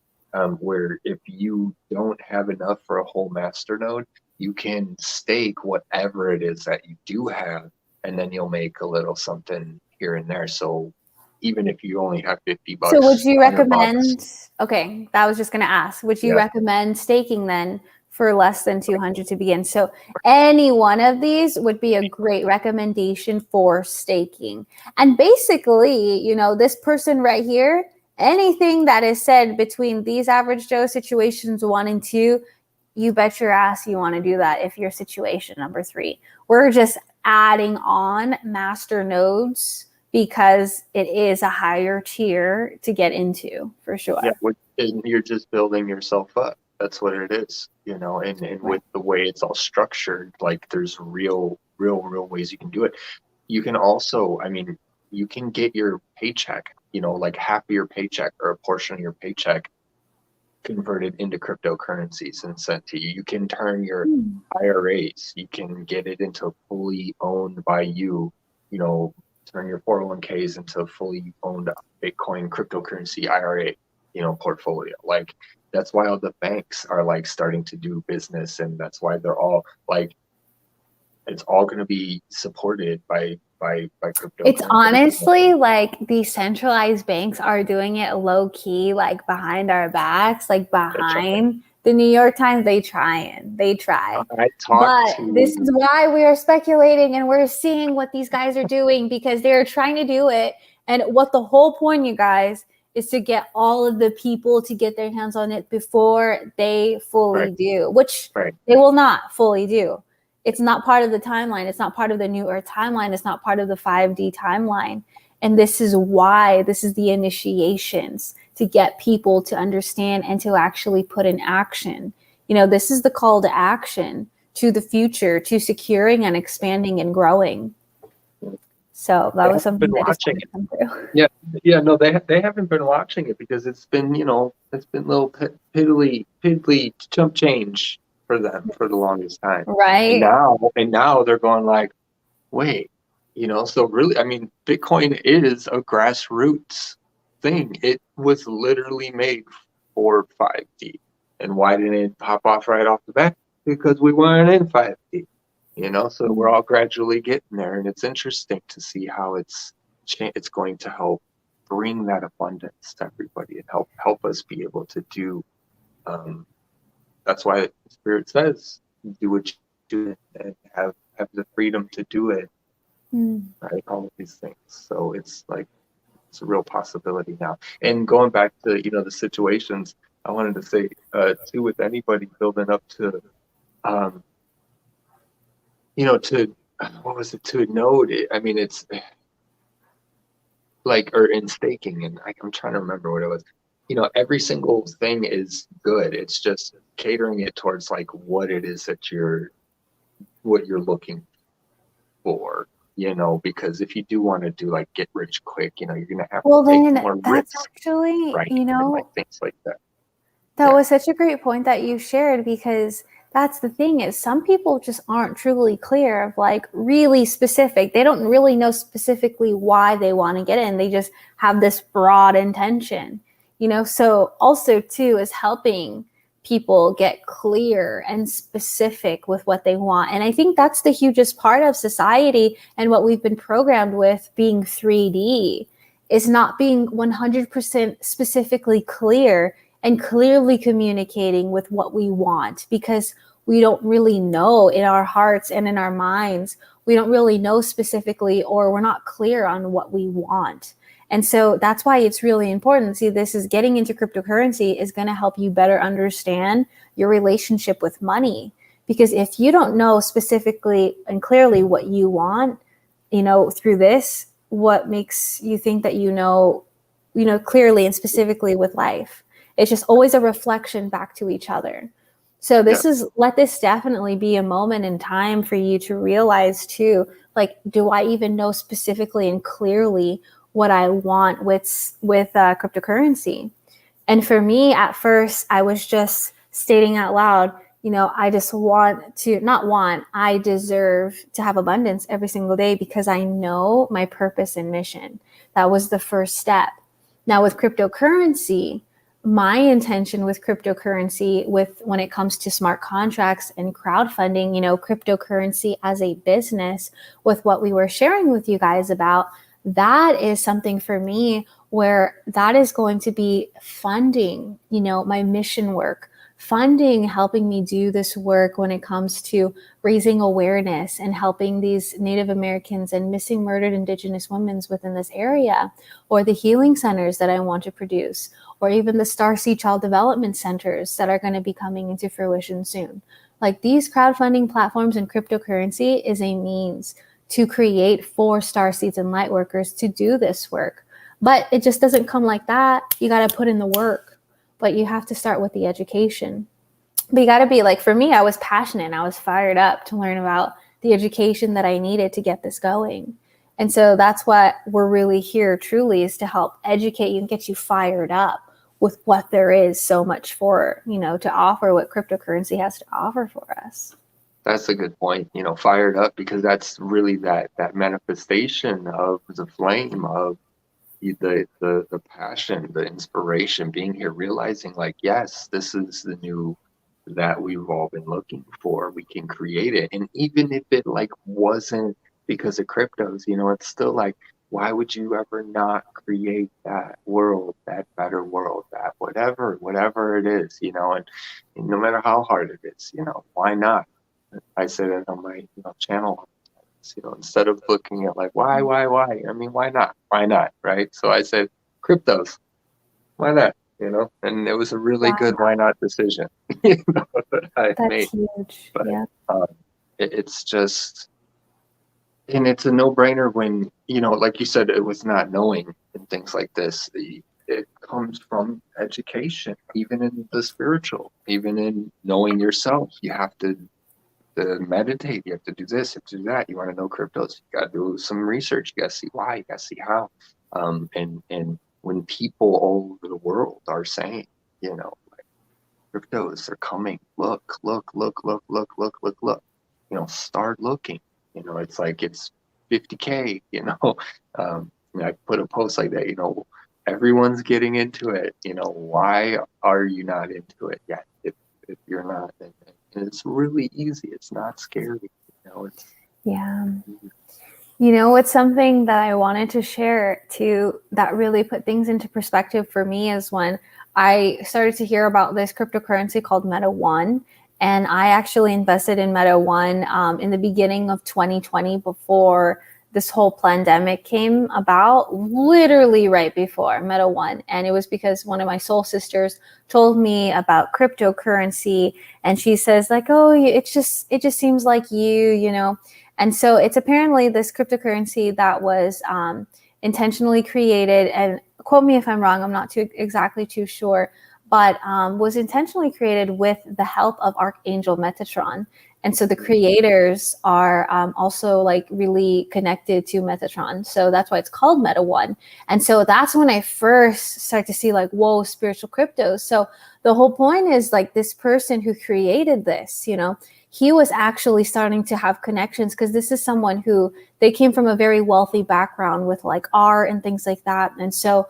where if you don't have enough for a whole master node, you can stake whatever it is that you do have, and then you'll make a little something here and there. So even if you only have $50, so would you recommend? Okay, that was just going to ask. Would you recommend staking then for less than 200 to begin? So any one of these would be a great recommendation for staking. And basically, this person right here, anything that is said between these average Joe situations 1 and 2, you bet your ass you want to do that if you're situation number 3. We're just adding on master nodes because it is a higher tier to get into, for sure. Yeah, and you're just building yourself up. That's what it is, and with the way it's all structured, like there's real ways you can do it. You can also, you can get your paycheck, like half of your paycheck or a portion of your paycheck converted into cryptocurrencies and sent to you. You can turn your IRAs, you can get it into fully owned by you, turn your 401ks into a fully owned Bitcoin cryptocurrency IRA, portfolio. Like, that's why all the banks are like starting to do business, and that's why they're all like, it's all going to be supported by crypto. It's honestly like these centralized banks are doing it low key, like behind our backs, like behind the New York Times. They try. But this is why we are speculating and we're seeing what these guys are doing, because they're trying to do it. And what the whole point, you guys, is to get all of the people to get their hands on it before they fully do, which they will not fully do. It's not part of the timeline. It's not part of the New Earth timeline. It's not part of the 5D timeline. And this is why this is the initiations, to get people to understand and to actually put in action. You know, this is the call to action to the future, to securing and expanding and growing. So that was something that just wanted to come through. Yeah, no, they haven't been watching it because it's been, you know, it's been little piddly chump change for them for the longest time. Right. And now they're going like, wait, you know, so really, I mean, Bitcoin is a grassroots thing. It was literally made for 5D. And why didn't it pop off right off the bat? Because we weren't in 5D. You know, so we're all gradually getting there, and it's interesting to see how it's going to help bring that abundance to everybody and help us be able to do. That's why Spirit says, "Do what you do and have the freedom to do it." Right, all of these things. So it's like it's a real possibility now. And going back to, you know, the situations, I wanted to say too, with anybody building up to. You know, to a node, I mean, it's like, or in staking, and I'm trying to remember what it was. You know, every single thing is good. It's just catering it towards like what it is that you're looking for, you know, because if you do want to do like get rich quick, you know, you're going to have to take more risks, actually, right? You know, and like things like that. That was such a great point that you shared, because that's the thing, is some people just aren't truly clear of like really specific. They don't really know specifically why they want to get in. They just have this broad intention, you know? So also too is helping people get clear and specific with what they want. And I think that's the hugest part of society and what we've been programmed with being 3D, is not being 100% specifically clear and clearly communicating with what we want, because we don't really know in our hearts and in our minds. We don't really know specifically, or we're not clear on what we want. And so that's why it's really important. See, this is getting into cryptocurrency is going to help you better understand your relationship with money. Because if you don't know specifically and clearly what you want, you know, through this, what makes you think that you know clearly and specifically with life? It's just always a reflection back to each other. So let this definitely be a moment in time for you to realize too, like, do I even know specifically and clearly what I want with cryptocurrency? And for me, at first, I was just stating out loud, you know, I just I deserve to have abundance every single day because I know my purpose and mission. That was the first step. Now with cryptocurrency, my intention with cryptocurrency, when it comes to smart contracts and crowdfunding, you know, cryptocurrency as a business, with what we were sharing with you guys about, that is something for me where that is going to be funding, you know, my mission work, funding, helping me do this work when it comes to raising awareness and helping these Native Americans and missing murdered Indigenous women within this area, or the healing centers that I want to produce, or even the Starseed Child Development Centers that are going to be coming into fruition soon. Like, these crowdfunding platforms and cryptocurrency is a means to create for Starseeds and Lightworkers to do this work. But it just doesn't come like that. You got to put in the work. But you have to start with the education. But you got to be like, for me, I was passionate. I was fired up to learn about the education that I needed to get this going. And so that's what we're really here truly, is to help educate you and get you fired up with what there is so much for, you know, to offer, what cryptocurrency has to offer for us. That's a good point, you know, fired up, because that's really that manifestation of the flame, of the passion, the inspiration, being here, realizing like, yes, this is the new that we've all been looking for. We can create it. And even if it like wasn't because of cryptos, you know, it's still like, why would you ever not create that world, that better world, that whatever it is, you know, and no matter how hard it is, you know, why not? I say that on my channel. You know, instead of looking at like why, I mean, why not, right? So I said cryptos, why not? You know, and it was a really Wow. good why not decision, you know, that I That's made. huge. But Yeah. it's just, and it's a no-brainer when, you know, like you said, it was not knowing and things like this. It comes from education, even in the spiritual, even in knowing yourself. You have to meditate. You have to do this. You have to do that. You want to know cryptos. You got to do some research. You got to see why. You got to see how. And when people all over the world are saying, you know, cryptos are coming. Look, look, look, look, look, look, look, look. You know, start looking. You know, it's like it's 50K, you know. I put a post like that, you know, everyone's getting into it. You know, why are you not into it yet? If you're not, and it's really easy. It's not scary. You know, it's Yeah. You know, it's something that I wanted to share too that really put things into perspective for me is when I started to hear about this cryptocurrency called Meta One. And I actually invested in Meta One in the beginning of 2020 before this whole pandemic came about, literally right before Meta One. And it was because one of my soul sisters told me about cryptocurrency. And she says like, oh, it just seems like you know, and so it's apparently this cryptocurrency that was intentionally created, and quote me if I'm wrong, I'm not exactly too sure, but was intentionally created with the help of Archangel Metatron. And so the creators are also like really connected to Metatron. So that's why it's called Meta One. And so that's when I first started to see like, whoa, spiritual cryptos. So the whole point is like this person who created this, you know, he was actually starting to have connections because this is someone who they came from a very wealthy background with like art and things like that. And so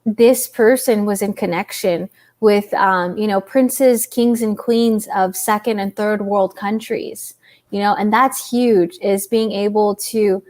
this person was in connection with, you know, princes, kings, and queens of second and third world countries, you know, and that's huge, is being able to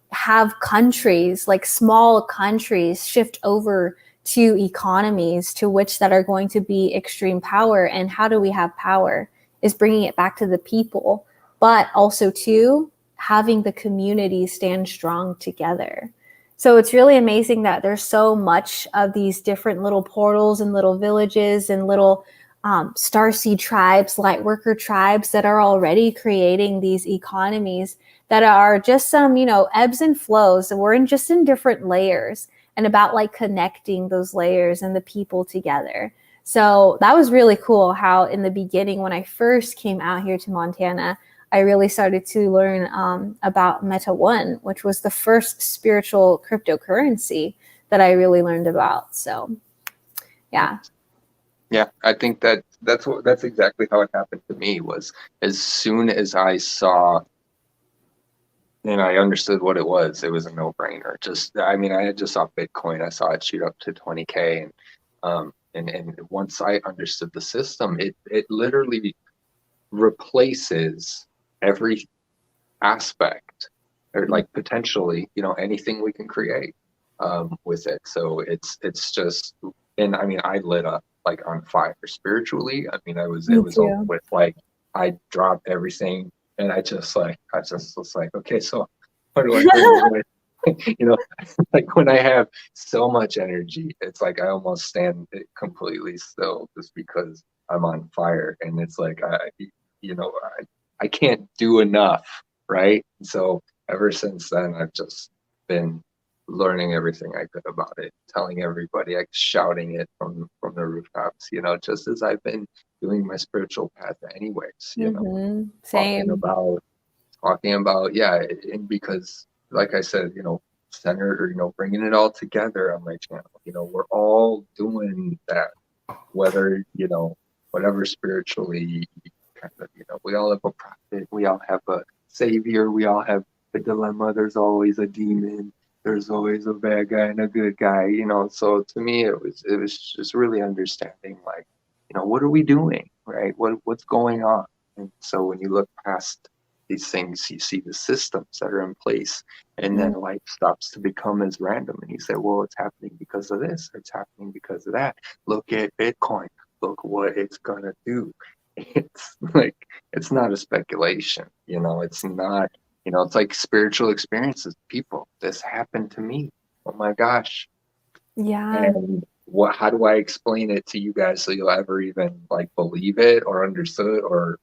have countries, like small countries, shift over to economies to which that are going to be extreme power. And how do we have power? Is bringing it back to the people, but also too having the community stand strong together. So it's really amazing that there's so much of these different little portals and little villages and little starseed tribes, light worker tribes that are already creating these economies that are just some, you know, ebbs and flows. We're in just in different layers, and about like connecting those layers and the people together. So that was really cool how in the beginning, when I first came out here to Montana, I really started to learn about Meta One, which was the first spiritual cryptocurrency that I really learned about. So, yeah. Yeah, I think that's exactly how it happened to me. Was as soon as I saw and I understood what it was a no-brainer. Just, I mean, I had just saw Bitcoin. I saw it shoot up to 20K, and once I understood the system, it literally replaces every aspect, or like potentially, you know, anything we can create with it. So it's just, and I mean, I lit up like on fire spiritually. I mean, it Me was over too. with. Like I dropped everything, and I just was like, okay, so what do I you know, like when I have so much energy, it's like I almost stand completely still just because I'm on fire, and it's like you know, I can't do enough, right? So ever since then, I've just been learning everything I could about it, telling everybody, like shouting it from the rooftops, you know, just as I've been doing my spiritual path anyways, you know, Mm-hmm. talking Same. about yeah, and because like I said, you know, center, or you know, bringing it all together on my channel, you know, we're all doing that, whether, you know, whatever spiritually kind of, you know, we all have a prophet, we all have a savior, we all have a dilemma. There's always a demon, there's always a bad guy and a good guy, you know. So to me, it was just really understanding, like, you know, what are we doing, right? What's going on? And so when you look past these things, you see the systems that are in place, and then life stops to become as random, and you say, well, it's happening because of this, it's happening because of that. Look at Bitcoin, look what it's gonna do. It's like, it's not a speculation, you know, it's not, you know, it's like spiritual experiences. People, this happened to me, oh my gosh. Yeah. And how do I explain it to you guys so you'll ever even like believe it or understood or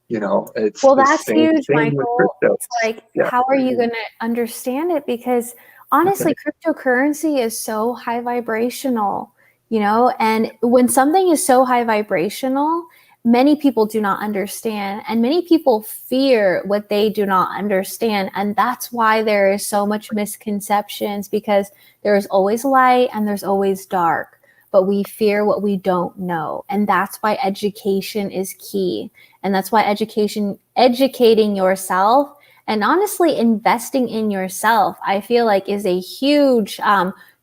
it's Well, the that's same huge, thing with Michael. It's cryptos. like, Yeah. how are you going to understand it? Because honestly, cryptocurrency is so high vibrational, and when something is so high vibrational, many people do not understand, and many people fear what they do not understand. And that's why there is so much misconceptions, because there is always light and there's always dark, but we fear what we don't know. And that's why education is key. And that's why educating yourself, and honestly investing in yourself, I feel like is a huge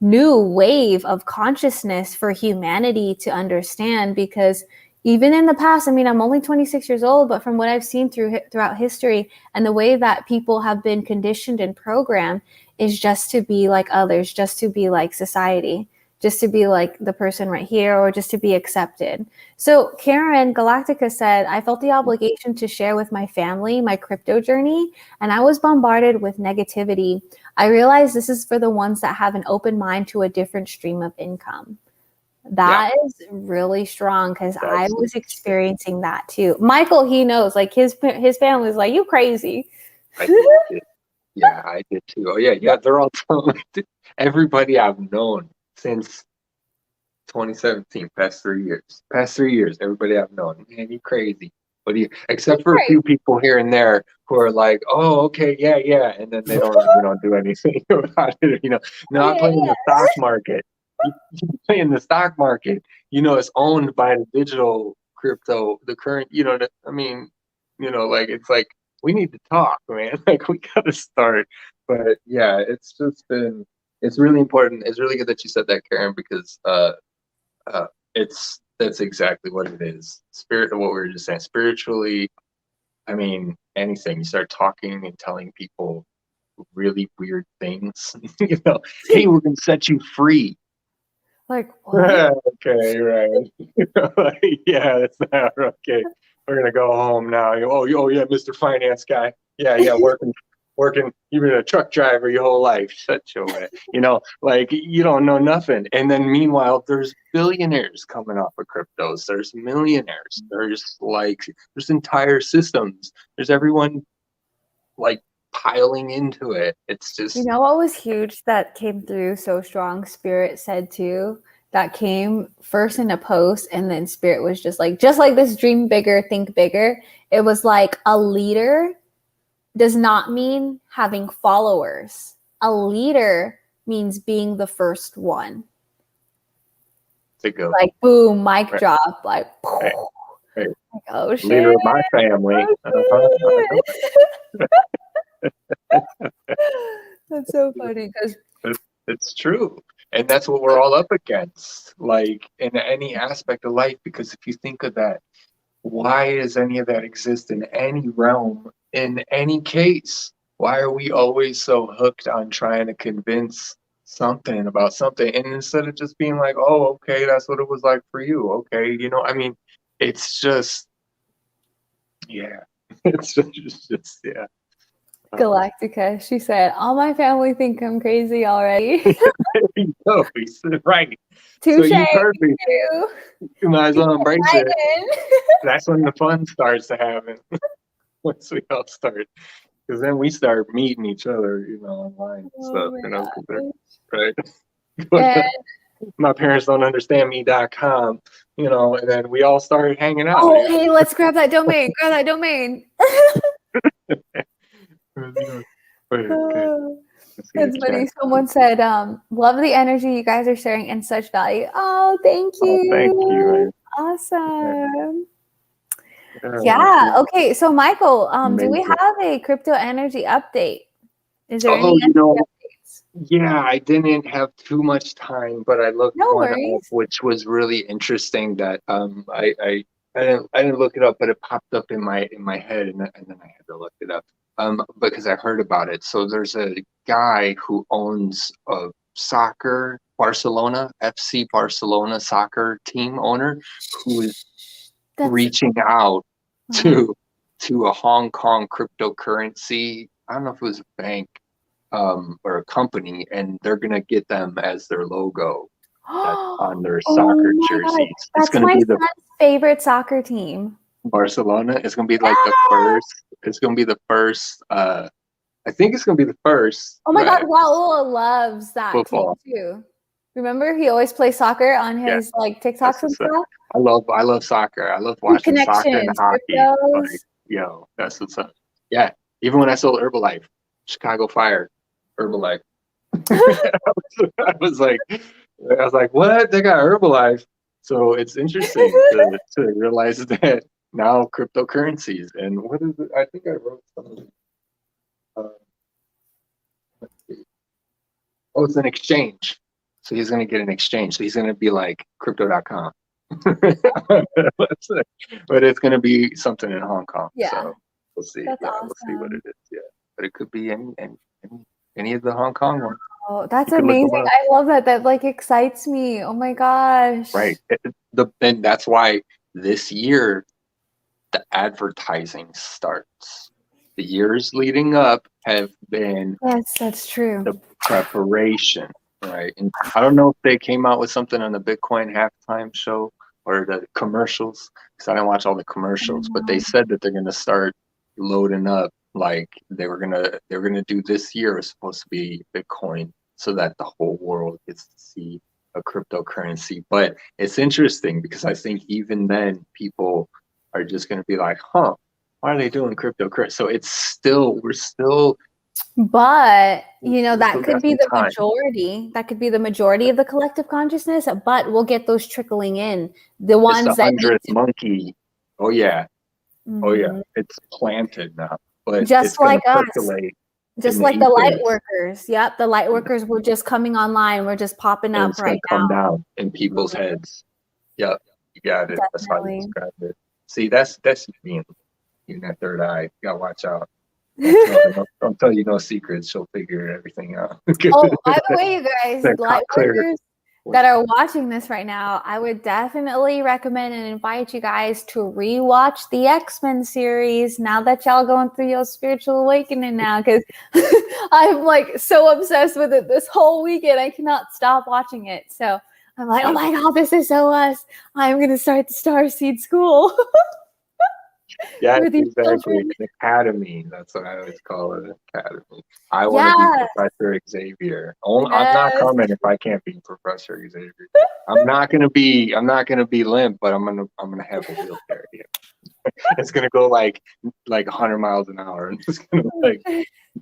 new wave of consciousness for humanity to understand. Because even in the past, I mean, I'm only 26 years old, but from what I've seen throughout history and the way that people have been conditioned and programmed is just to be like others, just to be like society, just to be like the person right here, or just to be accepted. So Karen Galactica said, I felt the obligation to share with my family my crypto journey, and I was bombarded with negativity. I realized this is for the ones that have an open mind to a different stream of income. That is really strong, because I was experiencing that too. Michael, he knows, like his family was like, you crazy. I did. Yeah, I did too. Oh yeah. They're all everybody I've known since 2017, past 3 years, everybody I've known, man, you crazy. But except for a few people here and there who are like, oh, okay, yeah, and then they don't do anything about it. Not playing the stock market. You play in the stock market, it's owned by the digital crypto, the current, like it's like we need to talk, man. Like we gotta start. But yeah, it's really important. It's really good that you said that, Karen, because that's exactly what it is. What we were just saying, spiritually, I mean, anything. You start talking and telling people really weird things. Hey, we're gonna set you free. Like, what? Okay, right. Yeah, that's not okay. We're gonna go home now. Oh yeah, Mr. Finance guy. Yeah, working. You've been a truck driver your whole life. Shut your way. Like you don't know nothing. And then meanwhile, there's billionaires coming off of cryptos. There's millionaires. There's entire systems. There's everyone like piling into it. It's just, what was huge that came through so strong? Spirit said too, that came first in a post, and then Spirit was just like this, dream bigger, think bigger. It was like, a leader does not mean having followers. A leader means being the first one. to go. Like, boom, mic drop. Like, right. Like, oh shit. Leader of my family. That's so funny, because it's true. And that's what we're all up against, like in any aspect of life. Because if you think of that, why does any of that exist in any realm, in any case? Why are we always so hooked on trying to convince something about something? And instead of just being like, oh, okay, that's what it was like for you. Okay. It's just, yeah, it's just yeah. Galactica, she said, all my family think I'm crazy already. There you go. Right. Touche. So you perfect. You might as well embrace it. That's when the fun starts to happen. Once we all start, because then we start meeting each other, online and stuff. Right. But, my parents don't understand me.com, and then we all started hanging out. Oh, hey, let's grab that domain. That's funny. Someone said, love the energy you guys are sharing and such value. Oh, thank you. Oh, thank you. Awesome. Yeah. Okay. So Michael, do we have a crypto energy update? Is there any updates? Yeah, I didn't have too much time, but I looked one up, which was really interesting. That I didn't look it up, but it popped up in my head, and then I had to look it up because I heard about it. So there's a guy who owns a soccer Barcelona FC Barcelona soccer team owner who is reaching out to a Hong Kong cryptocurrency. I don't know if it was a bank or a company, and they're gonna get them as their logo. that's on their Oh soccer my God. jerseys. It's That's going to my be the son's favorite soccer team. Barcelona. It's going to be like the Yeah. first. It's going to be the first. I think it's going to be the first Oh my God, Raul loves that team football. too. Remember, he always plays soccer on Yeah, his like that's TikToks and what's up. stuff. I love soccer. I love Deep watching soccer and connections, hockey. Like, cryptos. yo, that's what's up. Yeah, even when I sold Herbalife, Chicago Fire, Herbalife. I was like, what? They got Herbalife. So it's interesting to realize that now cryptocurrencies and what is it? I think I wrote something. Let's see. Oh, it's an exchange. So he's going to get an exchange. So he's going to be like crypto.com. But it's going to be something in Hong Kong. Yeah, So we'll see. that's Yeah, we'll see what awesome. it is. Yeah, but it could be any of the Hong Kong ones. Oh, that's You could look them amazing. up. I love that. That like excites me. Oh my gosh. Right. And that's why this year the advertising starts. The years leading up have been Yes, that's true. the preparation, right? And I don't know if they came out with something on the Bitcoin halftime show or the commercials, because I didn't watch all the commercials, but they said that they're going to start loading up. Like they were gonna do this year was supposed to be Bitcoin, so that the whole world gets to see a cryptocurrency. But it's interesting because I think even then people are just going to be like, huh, why are they doing cryptocurrency? So we're still But, you know, we that still could got be some the time. majority. That could be the majority of the collective consciousness, but we'll get those trickling in. The It's the ones that need 100th monkey. Oh yeah. Oh yeah. to, It's planted now, but just it's going to like us, percolate in just the like the light ethers. workers. Yep, the light workers were just coming online. We're just popping And up it's going right to come now. down in people's heads. Yep. You got it. That's how you Definitely. describe it. See, that's being in that third eye. You got to watch out. Don't tell you no secrets. She'll figure everything out. Oh, by the way, you guys, That light clear. workers that are watching this right now, I would definitely recommend and invite you guys to rewatch the X-Men series now that y'all going through your spiritual awakening now, because I'm like so obsessed with it this whole weekend. I cannot stop watching it. So I'm like, oh my God, this is so us. I'm going to start the Starseed School. Yeah, for these exactly. children. An academy. That's what I always call it, an academy. I want to be Yes. Professor Xavier. I'm not Yes. coming if I can't be Professor Xavier. I'm not gonna be limp, but I'm gonna have a wheelchair here. It's gonna go like 100 miles an hour, and it's gonna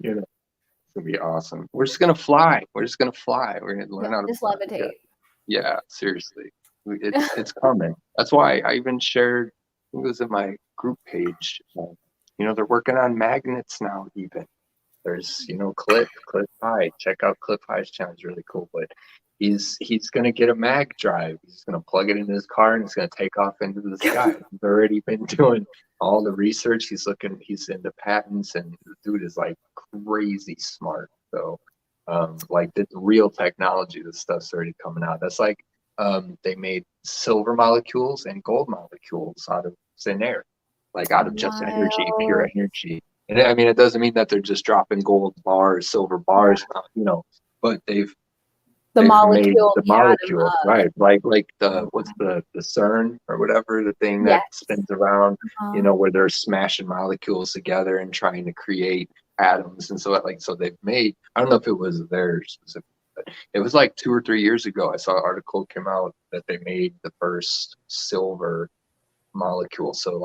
you know, it's gonna be awesome. We're just gonna fly. We're gonna learn how to Just fly. levitate. Yeah, seriously. It's coming. That's why I even shared, I think it was in my group page. They're working on magnets now even. There's, Cliff High. Check out Cliff High's channel. It's really cool. But he's gonna get a mag drive. He's gonna plug it into his car and it's gonna take off into the sky. He's already been doing all the research. He's into patents, and the dude is like crazy smart. So like the real technology, the stuff's already coming out. That's like they made silver molecules and gold molecules out of thin air, like out of just energy, pure energy. And I mean, it doesn't mean that they're just dropping gold bars, silver bars, but they've made the molecule, right? Like the what's the CERN or whatever, the thing that spins around, where they're smashing molecules together and trying to create atoms. And so they've made, I don't know if it was theirs specific, but it was like 2 or 3 years ago. I saw an article came out that they made the first silver molecule. So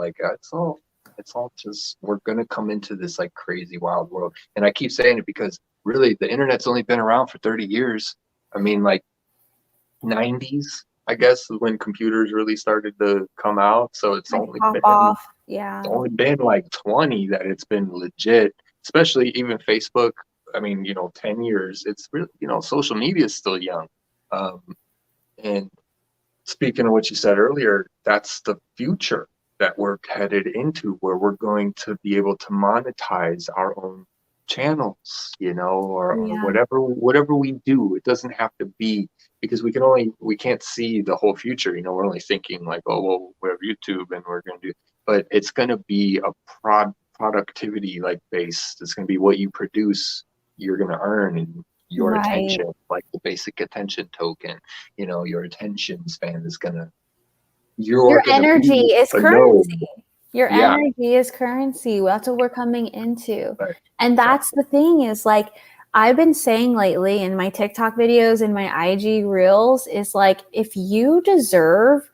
it's all just, we're gonna come into this like crazy wild world. And I keep saying it because really the internet's only been around for 30 years. I mean, like 90s, I guess, is when computers really started to come out. So it's only been like 20 that it's been legit, especially even Facebook. I mean, 10 years, it's really, social media is still young. And speaking of what you said earlier, that's the future that we're headed into, where we're going to be able to monetize our own channels, or whatever we do. It doesn't have to be, because we can't see the whole future. We're only thinking like, oh, well, we have YouTube and we're going to do, but it's going to be a productivity like based. It's going to be what you produce, you're going to earn. And your attention, like the basic attention token, your attention span is your energy is currency. Your energy is currency. That's what we're coming into. Right. And that's the thing is like, I've been saying lately in my TikTok videos and my IG reels is like, if you deserve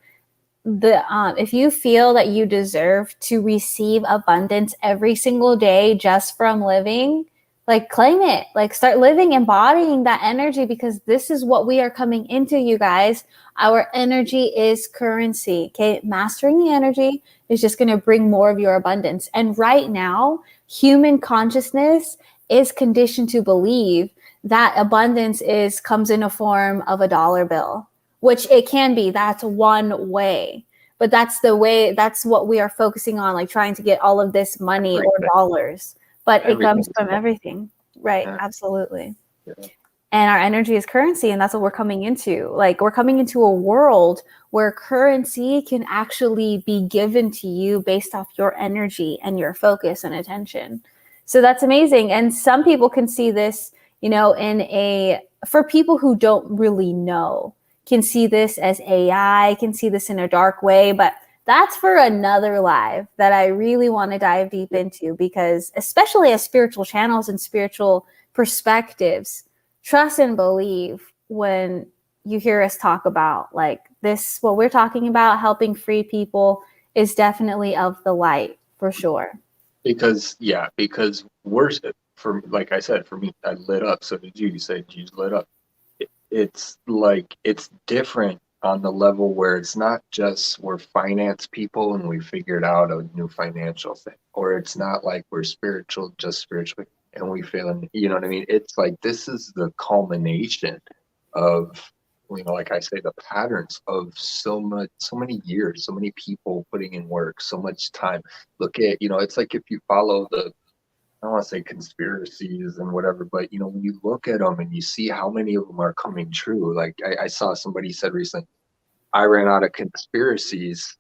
if you feel that you deserve to receive abundance every single day just from living, like claim it, like start living, embodying that energy, because this is what we are coming into, you guys. Our energy is currency. Okay. Mastering the energy is just going to bring more of your abundance. And right now, human consciousness is conditioned to believe that abundance comes in a form of a dollar bill, which it can be. That's one way. But that's the way, that's what we are focusing on, like trying to get all of this money or dollars. But it comes from everything. Right. Yeah. Absolutely. Yeah. And our energy is currency. And that's what we're coming into. Like, we're coming into a world where currency can actually be given to you based off your energy and your focus and attention. So that's amazing. And some people can see this, for people who don't really know, can see this as AI, can see this in a dark way, but that's for another live that I really want to dive deep into, because especially as spiritual channels and spiritual perspectives, trust and believe when you hear us talk about like this, what we're talking about, helping free people, is definitely of the light for sure. Because we're, like I said, for me, I lit up. So did you. You said you lit up. It's like, it's different on the level where it's not just we're finance people and we figured out a new financial thing, or it's not like we're just spiritual and we feel, you know what I mean? It's like, this is the culmination of, like I say, the patterns of so many years, so many people putting in work, so much time. Look at, it's like, if you follow I don't want to say conspiracies and whatever, but when you look at them and you see how many of them are coming true, like I saw somebody said recently, I ran out of conspiracies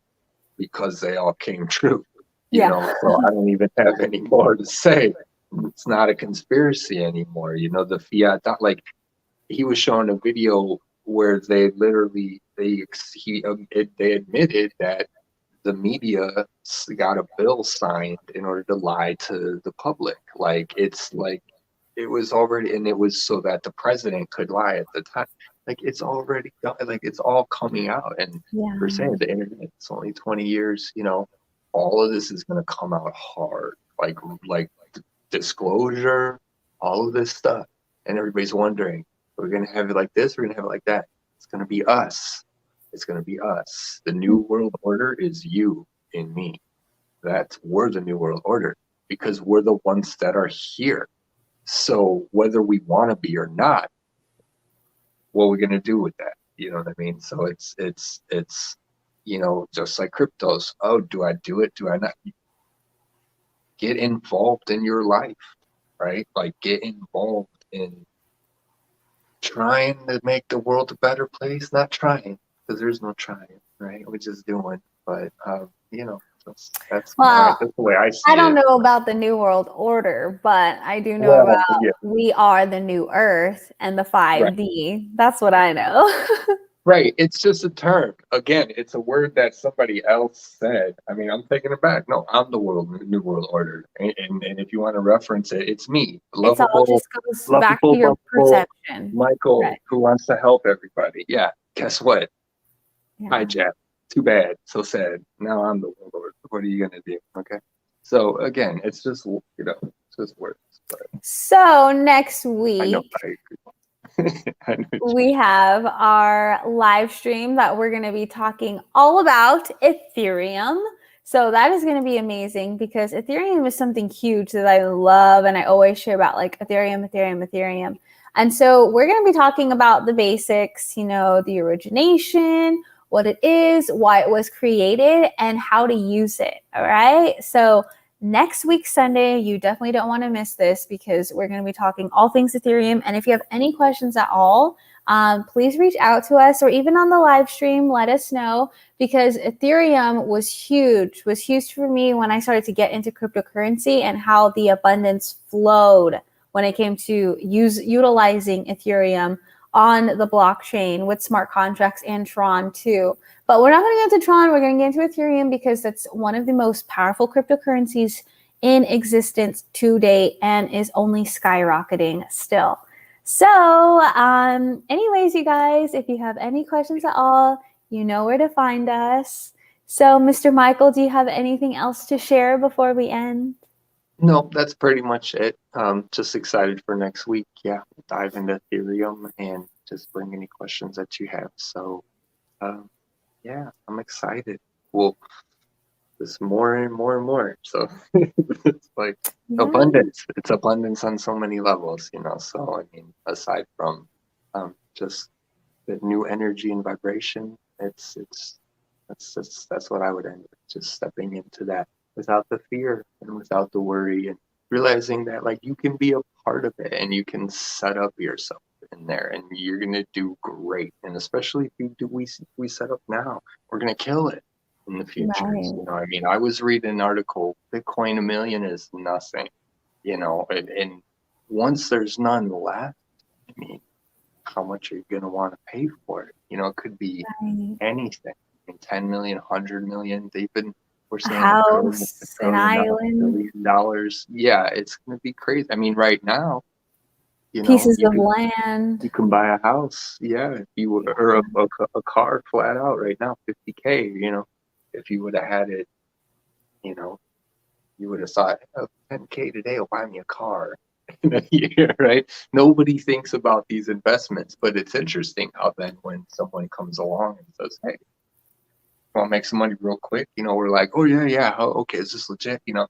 because they all came true. So I don't even have any more to say. It's not a conspiracy anymore. The fiat, like he was showing a video where they literally they admitted that the media got a bill signed in order to lie to the public. Like, it's like, it was already, and it was so that the president could lie at the time. Like, it's already done. Like, it's all coming out. And we're saying the internet, it's only 20 years, all of this is going to come out hard. Like disclosure, all of this stuff. And everybody's wondering, we're going to have it like this, we're going to have it like that. It's going to be us. It's going to be us. The new world order is you and me. We're the new world order, because we're the ones that are here. So whether we want to be or not, what are we going to do with that? You know what I mean? So it's just like cryptos. Oh, do I do it? Do I not? Get involved in your life, right? Like, get involved in trying to make the world a better place. Not trying, because there's no trying, right? We're just doing. But that's the way I see it. I don't know about the new world order, but I do know about we are the new earth and the 5D. Right. That's what I know. Right. It's just a term. Again, it's a word that somebody else said. I mean, I'm taking it back. No, I'm the new world order. And if you want to reference it, it's me. Lovable, it all just goes back to your perception. Michael, who wants to help everybody. Yeah. Guess what? Hi, Jeff. Too bad. So sad. Now I'm the world order. What are you going to do? Okay. So again, it's just, it's just words. But so next week, we have our live stream that we're going to be talking all about Ethereum. So that is going to be amazing, because Ethereum is something huge that I love, and I always share about, like, Ethereum. And so we're going to be talking about the basics, the origination, what it is, why it was created, and how to use it. All right. So next week, Sunday, you definitely don't want to miss this, because we're going to be talking all things Ethereum. And if you have any questions at all, please reach out to us, or even on the live stream, let us know, because Ethereum was huge for me when I started to get into cryptocurrency, and how the abundance flowed when it came to utilizing Ethereum on the blockchain with smart contracts and Tron too. But we're not going to get into Tron. We're going to get into Ethereum because that's one of the most powerful cryptocurrencies in existence to date and is only skyrocketing still. So anyways, you guys, if you have any questions at all, you know where to find us. So Mr. Michael, do you have anything else to share before we end? No, that's pretty much it. Just excited for next week. Yeah, dive into Ethereum and just bring any questions that you have. So, yeah, I'm excited. Well, there's more and more and more. So it's like abundance. It's abundance on so many levels, you know. So I mean, aside from just the new energy and vibration, that's what I would end with. Just stepping into that without the fear and without the worry, and realizing that like you can be a part of it and you can set up yourself in there and you're gonna do great. And especially if you do we set up now, we're gonna kill it in the future. Right. You know, I mean, I was reading an article, Bitcoin $1 million is nothing, you know, and once there's none left, I mean, how much are you gonna want to pay for it? You know, it could be anything. I mean, 10 million, 100 million. We're saying house, an island, $1 billion. Yeah, it's gonna be crazy. I mean, right now, you know, pieces of land. You can buy a house, yeah, if you were, or a car flat out right now, 50K. You know, if you would have had it, you know, you would have thought, oh, 10K today will buy me a car in a year, right? Nobody thinks about these investments, but it's interesting how then when someone comes along and says, hey, want to make some money real quick, you know, we're like, oh yeah, oh, okay, is this legit? You know,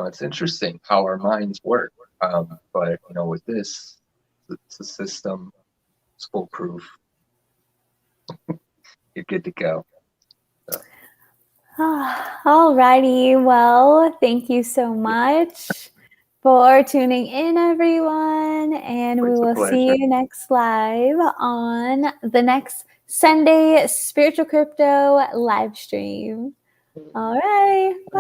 it's interesting how our minds work. But you know, with this, it's a system, it's foolproof. You're good to go. So. All righty. Well, thank you so much for tuning in, everyone. And we will see you next live on the next Sunday Spiritual Crypto live stream. All right. Bye.